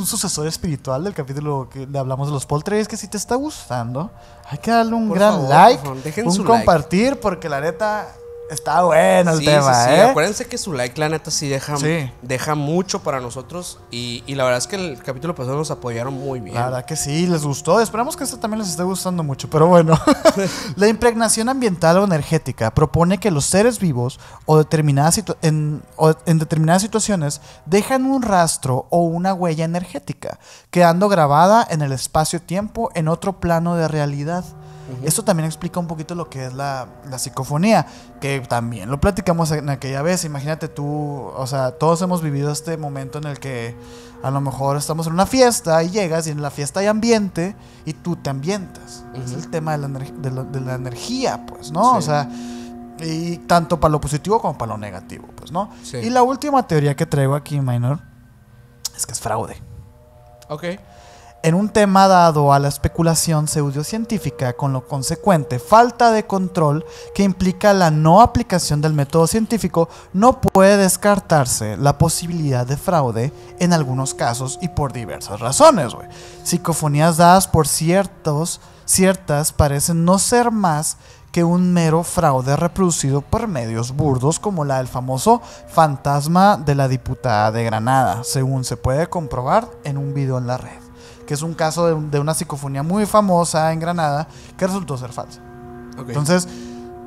sucesor espiritual del capítulo que le hablamos de los poltergeists, que si te está gustando, hay que darle un Por gran favor, like, por favor, dejen un su compartir, porque la neta está bueno el tema, sí. ¿eh? Acuérdense que su like, la neta, sí deja mucho para nosotros. Y la verdad es que el capítulo pasado nos apoyaron muy bien. La verdad que sí, les gustó. Esperamos que esto también les esté gustando mucho. Pero bueno, la impregnación ambiental o energética propone que los seres vivos en determinadas situaciones dejan un rastro o una huella energética, quedando grabada en el espacio-tiempo en otro plano de realidad. Esto también explica un poquito lo que es la psicofonía, que también lo platicamos en aquella vez. Imagínate tú, o sea, todos hemos vivido este momento en el que a lo mejor estamos en una fiesta y llegas y en la fiesta hay ambiente y tú te ambientas. Es el tema de la energía, pues, ¿no? Sí. O sea, y tanto para lo positivo como para lo negativo, pues, ¿no? Sí. Y la última teoría que traigo aquí, Minor, es que es fraude. Ok. En un tema dado a la especulación pseudocientífica con lo consecuente falta de control que implica la no aplicación del método científico, no puede descartarse la posibilidad de fraude en algunos casos y por diversas razones, güey. Psicofonías dadas por ciertas parecen no ser más que un mero fraude reproducido por medios burdos como la del famoso fantasma de la diputada de Granada, según se puede comprobar en un video en la red, que es un caso de una psicofonía muy famosa en Granada que resultó ser falsa. Okay. Entonces,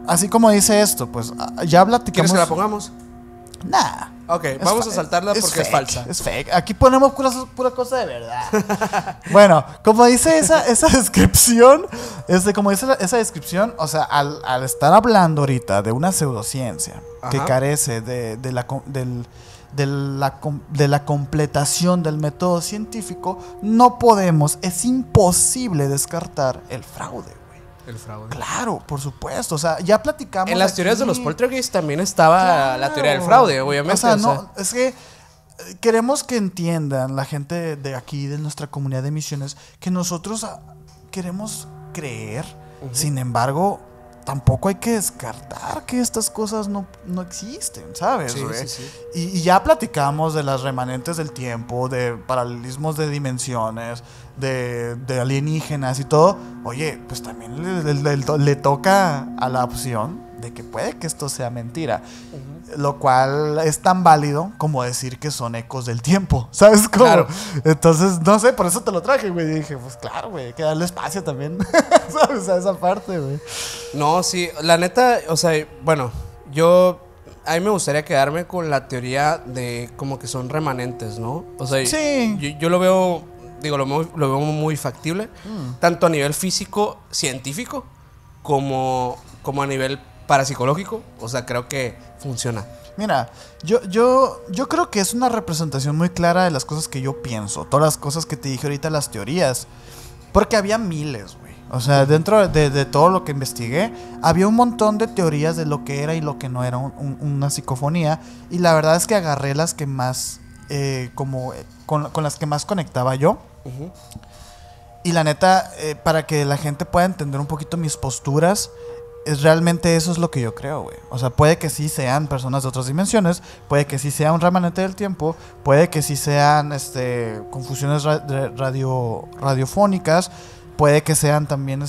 así como dice esto, pues ya platicamos. ¿Quieres que la pongamos? Nah. Ok, vamos a saltarla porque fake, es falsa. Es fake. Aquí ponemos pura cosa de verdad. Bueno, como dice esa descripción, como dice esa descripción, o sea, al estar hablando ahorita de una pseudociencia que carece de la completación del método científico, no podemos, es imposible descartar el fraude. El fraude. Claro, por supuesto. O sea, ya platicamos. En las teorías de los poltergeists también estaba la teoría del fraude, obviamente. O sea, no, es que queremos que entiendan la gente de aquí, de nuestra comunidad de misiones, que nosotros queremos creer. Sin embargo, tampoco hay que descartar que estas cosas no existen, ¿sabes? Sí. Y ya platicamos de las remanentes del tiempo, de paralelismos de dimensiones, de alienígenas y todo. Oye, pues también le toca a la opción de que puede que esto sea mentira. Lo cual es tan válido como decir que son ecos del tiempo, ¿sabes cómo? Claro. Entonces, no sé, por eso te lo traje, güey. Y dije, pues claro, güey, hay que darle espacio también, ¿sabes? A esa parte, güey. No, sí, la neta, o sea, bueno, a mí me gustaría quedarme con la teoría de como que son remanentes, ¿no? O sea, sí. Yo lo veo, lo veo muy factible, tanto a nivel físico, científico, como a nivel parapsicológico. O sea, creo que funciona. Mira, yo creo que es una representación muy clara de las cosas que yo pienso. Todas las cosas que te dije ahorita, las teorías. Porque había miles, güey. O sea, dentro de todo lo que investigué, había un montón de teorías de lo que era y lo que no era una psicofonía. Y la verdad es que agarré las que más, con las que más conectaba yo. Y la neta, para que la gente pueda entender un poquito mis posturas, realmente eso es lo que yo creo, güey. O sea, puede que sí sean personas de otras dimensiones, puede que sí sea un remanente del tiempo, puede que sí sean confusiones radiofónicas, puede que sean también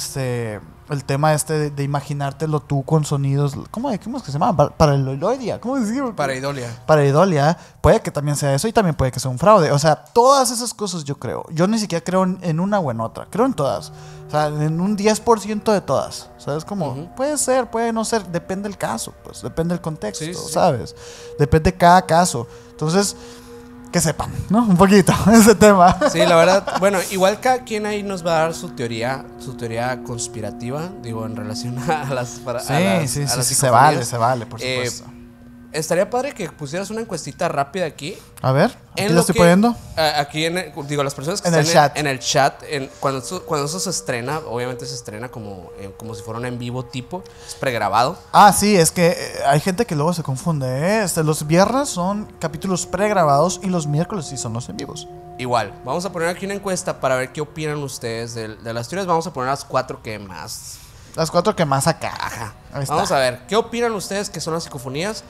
el tema de imaginártelo tú con sonidos. ¿Cómo es que se llama? Pareidolia. ¿Cómo decimos? Pareidolia. Puede que también sea eso y también puede que sea un fraude. O sea, todas esas cosas yo creo. Yo ni siquiera creo en una o en otra. Creo en todas. O sea, en un 10% de todas. ¿Sabes cómo? Puede ser, puede no ser. Depende del caso, pues. Depende del contexto, ¿sabes? Depende de cada caso. Entonces, que sepan, ¿no? Un poquito ese tema. Sí, la verdad, bueno, igual cada quien ahí nos va a dar su teoría conspirativa, digo, en relación a las se vale, por supuesto. estaría padre que pusieras una encuestita rápida aquí. A ver, aquí En lo estoy que- poniendo. Aquí, las personas que En el están chat. en el chat, cuando eso se estrena, obviamente se estrena como si fuera un en vivo tipo, es pregrabado. Ah, sí, es que hay gente que luego se confunde, ¿eh? Los viernes son capítulos pregrabados y los miércoles sí son los en vivos. Igual, vamos a poner aquí una encuesta para ver qué opinan ustedes de las teorías. Vamos a poner las 4 que más. Las 4 que más acá. Ajá. Ahí está. Vamos a ver, ¿qué opinan ustedes que son las psicofonías?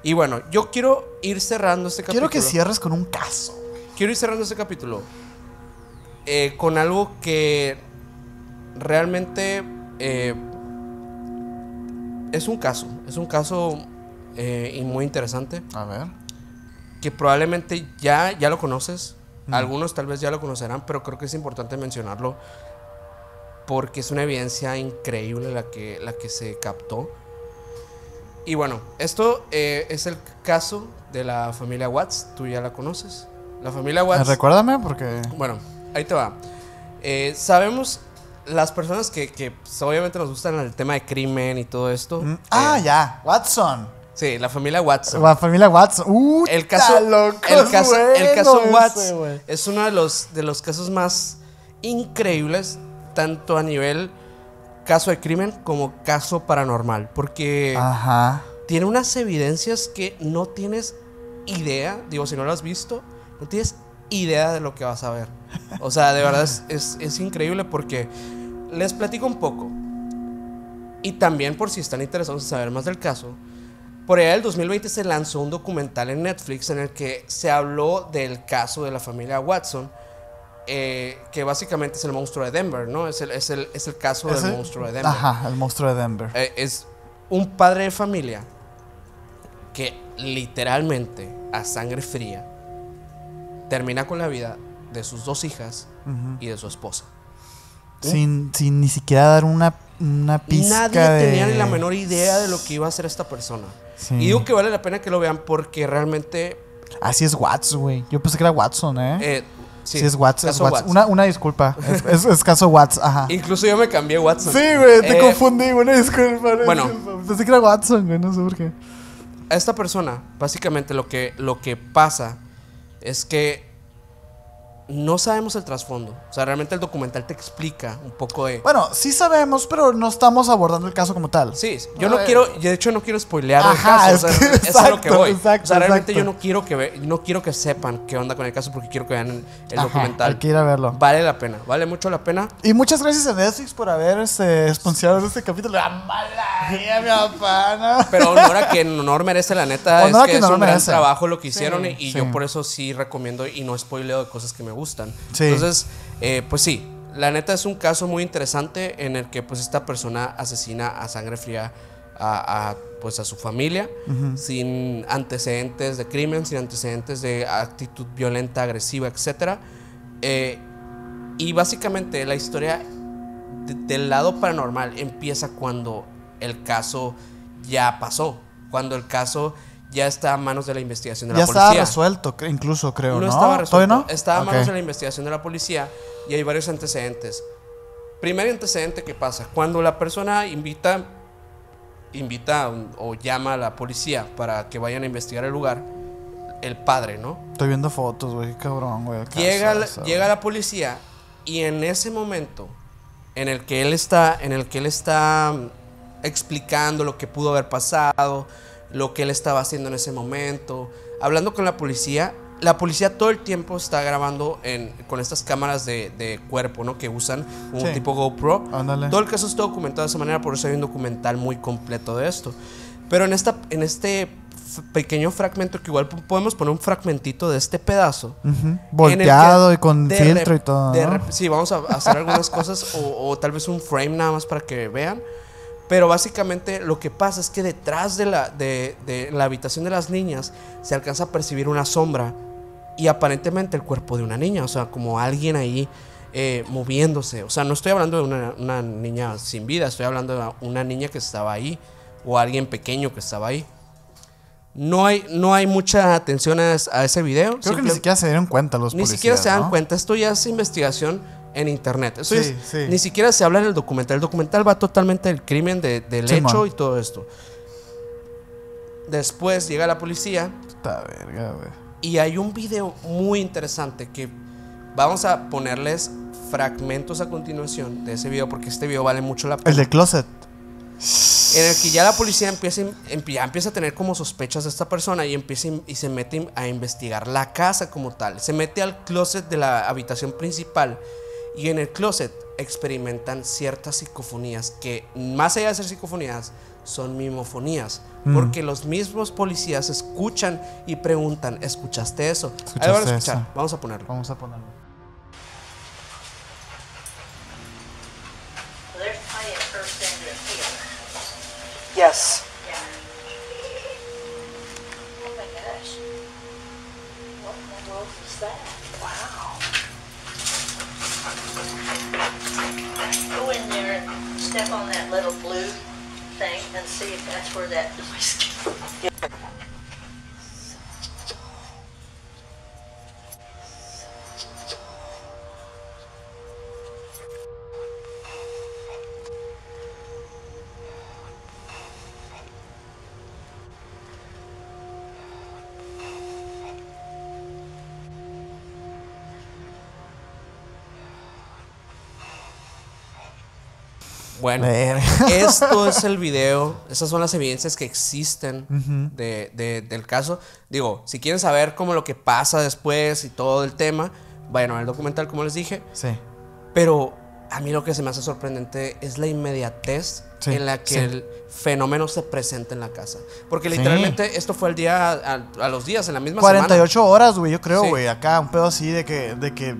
Y bueno, yo quiero ir cerrando este capítulo. Quiero que cierres con un caso. Quiero ir cerrando este capítulo con algo que realmente es un caso y muy interesante, A ver. que probablemente ya lo conoces, algunos tal vez ya lo conocerán, pero creo que es importante mencionarlo porque es una evidencia increíble la que se captó. Y bueno, esto es el caso de la familia Watts. Tú ya la conoces. La familia Watts. Recuérdame porque... Bueno, ahí te va. Sabemos las personas que pues, obviamente nos gustan el tema de crimen y todo esto. Ya, Watson. Sí, la familia Watson. La familia Watson. El caso bueno Watts ese, güey. es uno de los casos más increíbles, tanto a nivel caso de crimen como caso paranormal, porque Ajá. tiene unas evidencias que no tienes idea, digo, si no lo has visto, no tienes idea de lo que vas a ver. O sea, de verdad es increíble porque les platico un poco. Y también por si están interesados en saber más del caso, por allá del 2020 se lanzó un documental en Netflix en el que se habló del caso de la familia Watson, que básicamente es el monstruo de Denver, ¿no? Es el caso del monstruo de Denver. Ajá, el monstruo de Denver. Es un padre de familia que literalmente a sangre fría termina con la vida de sus 2 hijas y de su esposa. Sin ni siquiera dar una pizca Nadie tenía ni la menor idea de lo que iba a hacer esta persona. Sí. Y digo que vale la pena que lo vean porque realmente... Así es Watson, güey. Yo pensé que era Watson, ¿eh? Sí, es Watson. caso Watts. Una disculpa. es caso Watts, ajá. Incluso yo me cambié Watson. Sí, güey, te confundí. Una disculpa. Bueno. Disculpa. Pensé que era Watson, güey. No sé por qué. A esta persona, básicamente lo que pasa es que no sabemos el trasfondo. O sea, realmente el documental te explica un poco de... Bueno, sí sabemos, pero no estamos abordando el caso como tal. Sí, yo no quiero, de hecho no quiero spoilear el Ajá, caso, o sea, es que- eso es a lo que voy. exacto, o sea, realmente exacto. yo no quiero que sepan qué onda con el caso porque quiero que vean el Ajá, documental. hay que ir a verlo. Vale la pena, vale mucho la pena. Y muchas gracias a Netflix por haber sponsorado este capítulo. ¡La mala! Mi papá, ¿no? Pero honor a quien honor merece, la neta, Honor a es que quien es un honor gran merece. trabajo lo que hicieron Sí, y sí. yo por eso sí recomiendo y no spoileo de cosas que me gustan. Sí. Entonces, pues sí, la neta es un caso muy interesante en el que pues esta persona asesina a sangre fría pues a su familia, sin antecedentes de crimen, sin antecedentes de actitud violenta, agresiva, etcétera. Y básicamente la historia del lado paranormal empieza cuando el caso ya pasó, cuando el caso ya está a manos de la investigación de la Ya policía. estaba resuelto, incluso creo, ¿no? No estaba resuelto. ¿Todavía no? Estaba a manos Ok. de la investigación de la policía y hay varios antecedentes. Primer antecedente que pasa, cuando la persona invita o llama a la policía para que vayan a investigar el lugar, el padre, ¿no? Estoy viendo fotos, güey, cabrón, güey. Qué Llega casazo, la policía y en ese momento en el que él está explicando lo que pudo haber pasado, lo que él estaba haciendo en ese momento, hablando con la policía todo el tiempo está grabando con estas cámaras de cuerpo, ¿no? Que usan un Sí. tipo GoPro. Ándale. Todo el caso está documentado de esa manera, por eso hay un documental muy completo de esto. Pero en este pequeño fragmento, que igual podemos poner un fragmentito de este pedazo. Ujú. Volteado en el y con de filtro rep- y todo, de ¿no? rep- Sí, vamos a hacer algunas cosas o tal vez un frame nada más para que vean. Pero básicamente lo que pasa es que detrás de la habitación de las niñas se alcanza a percibir una sombra y aparentemente el cuerpo de una niña, o sea, como alguien ahí moviéndose. O sea, no estoy hablando de una niña sin vida, estoy hablando de una niña que estaba ahí o alguien pequeño que estaba ahí. No hay mucha atención a ese video. Creo que ni siquiera se dieron cuenta los Ni policías, siquiera se dan ¿no? cuenta. Esto ya es investigación en internet. Eso Sí, sí. Ni siquiera se habla en el documental. El documental va totalmente del crimen, del Simón. hecho y todo esto. Después llega la policía. Puta verga, güey. Y hay un video muy interesante que vamos a ponerles fragmentos a continuación de ese video, porque este video vale mucho la pena. El de Closet. En el que ya la policía empieza a tener como sospechas de esta persona y se mete a investigar la casa como tal. Se mete al closet de la habitación principal y en el closet experimentan ciertas psicofonías que, más allá de ser psicofonías, son mimofonías. Porque los mismos policías escuchan y preguntan, ¿escuchaste eso? Ahí van a escuchar, eso? vamos a ponerlo. Vamos a ponerlo. There's plenty of first in here. Yes. Yeah. Oh my gosh. What in the world is that? Wow. Go in there and step on that little blue thing and see if that's where that noise came from. Bueno, esto es el video. Esas son las evidencias que existen del caso. Digo, si quieren saber cómo lo que pasa después y todo el tema, vayan a ver el documental, como les dije. Sí. Pero a mí lo que se me hace sorprendente es la inmediatez en la que el fenómeno se presenta en la casa. Porque literalmente esto fue el día, a los días, en la misma 48 semana. horas, güey, yo creo, Sí. güey. Acá, un pedo así de que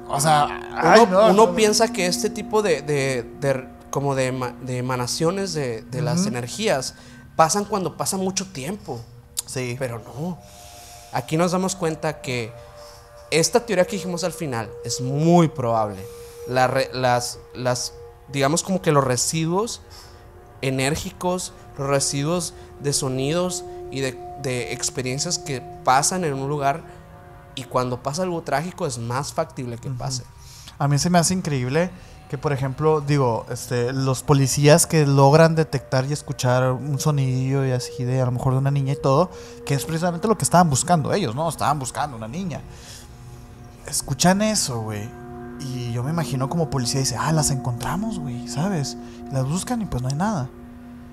o sea, Uno piensa que este tipo de emanaciones de las energías pasan cuando pasa mucho tiempo. Sí. Pero no. Aquí nos damos cuenta que esta teoría que dijimos al final es muy probable. Digamos como que los residuos enérgicos, los residuos de sonidos y de experiencias que pasan en un lugar, y cuando pasa algo trágico es más factible que pase. A mí se me hace increíble que, por ejemplo, digo, los policías que logran detectar y escuchar un sonidillo y así de a lo mejor de una niña y todo, que es precisamente lo que estaban buscando ellos, ¿no? Estaban buscando una niña. Escuchan eso, güey. Y yo me imagino como policía dice, las encontramos, güey, ¿sabes? Y las buscan y pues no hay nada.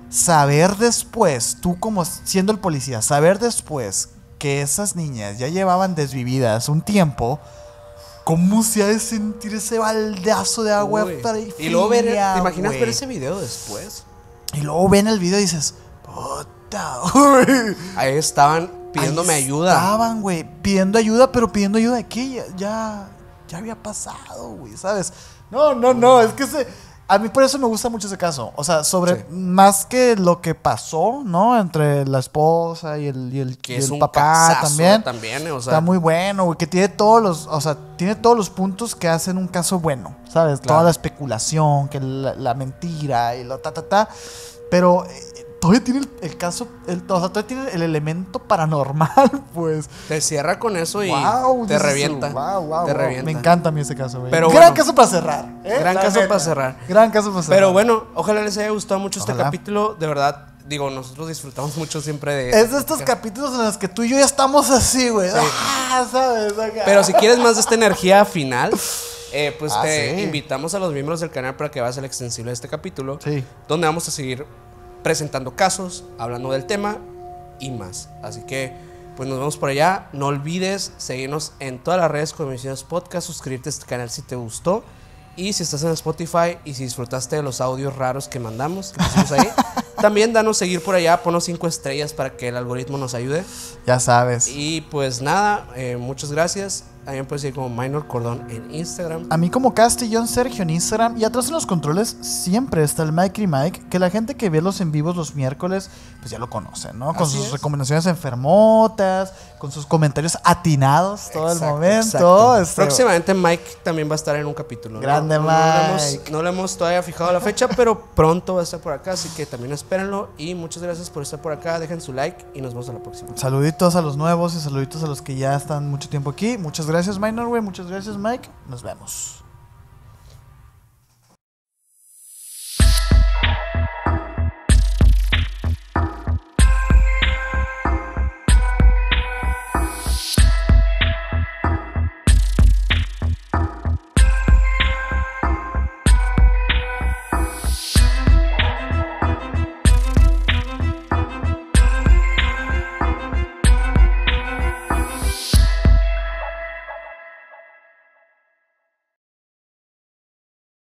Saber después, tú como siendo el policía, saber después que esas niñas ya llevaban desvividas un tiempo, ¿cómo se ha de sentir ese baldazo de agua fría? Y luego ¿te imaginas ver ese video después? Y luego ven el video y dices, puta, güey. Ahí estaban pidiéndome ayuda. Estaban, güey, pidiendo ayuda, pero pidiendo ayuda de qué, ya había pasado, güey, ¿sabes? No, es que a mí por eso me gusta mucho ese caso. O sea, más que lo que pasó, ¿no? Entre la esposa y el papá también. O sea, está muy bueno, güey. Que tiene todos los puntos que hacen un caso bueno, ¿sabes? Claro. Toda la especulación, que la mentira y lo Pero todavía tiene el caso, todavía tiene el elemento paranormal, pues. Te cierra con eso y te revienta. Te revienta. Me encanta a mí ese caso, güey. Gran caso para cerrar. Gran caso para cerrar. Pero bueno, ojalá les haya gustado mucho este capítulo. De verdad, digo, nosotros disfrutamos mucho siempre de... Es de estos capítulos en los que tú y yo ya estamos así, güey. Sí. ¿Sabes? Acá. Pero si quieres más de esta energía final... pues te invitamos a los miembros del canal para que veas el extensible de este capítulo, donde vamos a seguir presentando casos, hablando del tema y más. Así que pues nos vemos por allá. No olvides seguirnos en todas las redes como Emisiones Podcast, suscribirte a este canal si te gustó, y si estás en Spotify y si disfrutaste de los audios raros que mandamos, que pusimos ahí, también danos seguir por allá, ponos 5 estrellas para que el algoritmo nos ayude. Ya sabes. Y pues nada, muchas gracias. A mí me puedes seguir como Minor Cordón en Instagram. A mí como Castellón Sergio en Instagram. Y atrás en los controles siempre está el Mikey Mike, que la gente que ve los en vivos los miércoles, pues ya lo conocen, ¿no? Con sus recomendaciones enfermotas, con sus comentarios atinados todo el momento. Próximamente Mike también va a estar en un capítulo. Grande Mike. No le hemos todavía fijado la fecha, pero pronto va a estar por acá, así que también espérenlo. Y muchas gracias por estar por acá. Dejen su like y nos vemos a la próxima. Saluditos a los nuevos y saluditos a los que ya están mucho tiempo aquí. Muchas gracias, Minor, güey. Muchas gracias, Mike. Nos vemos.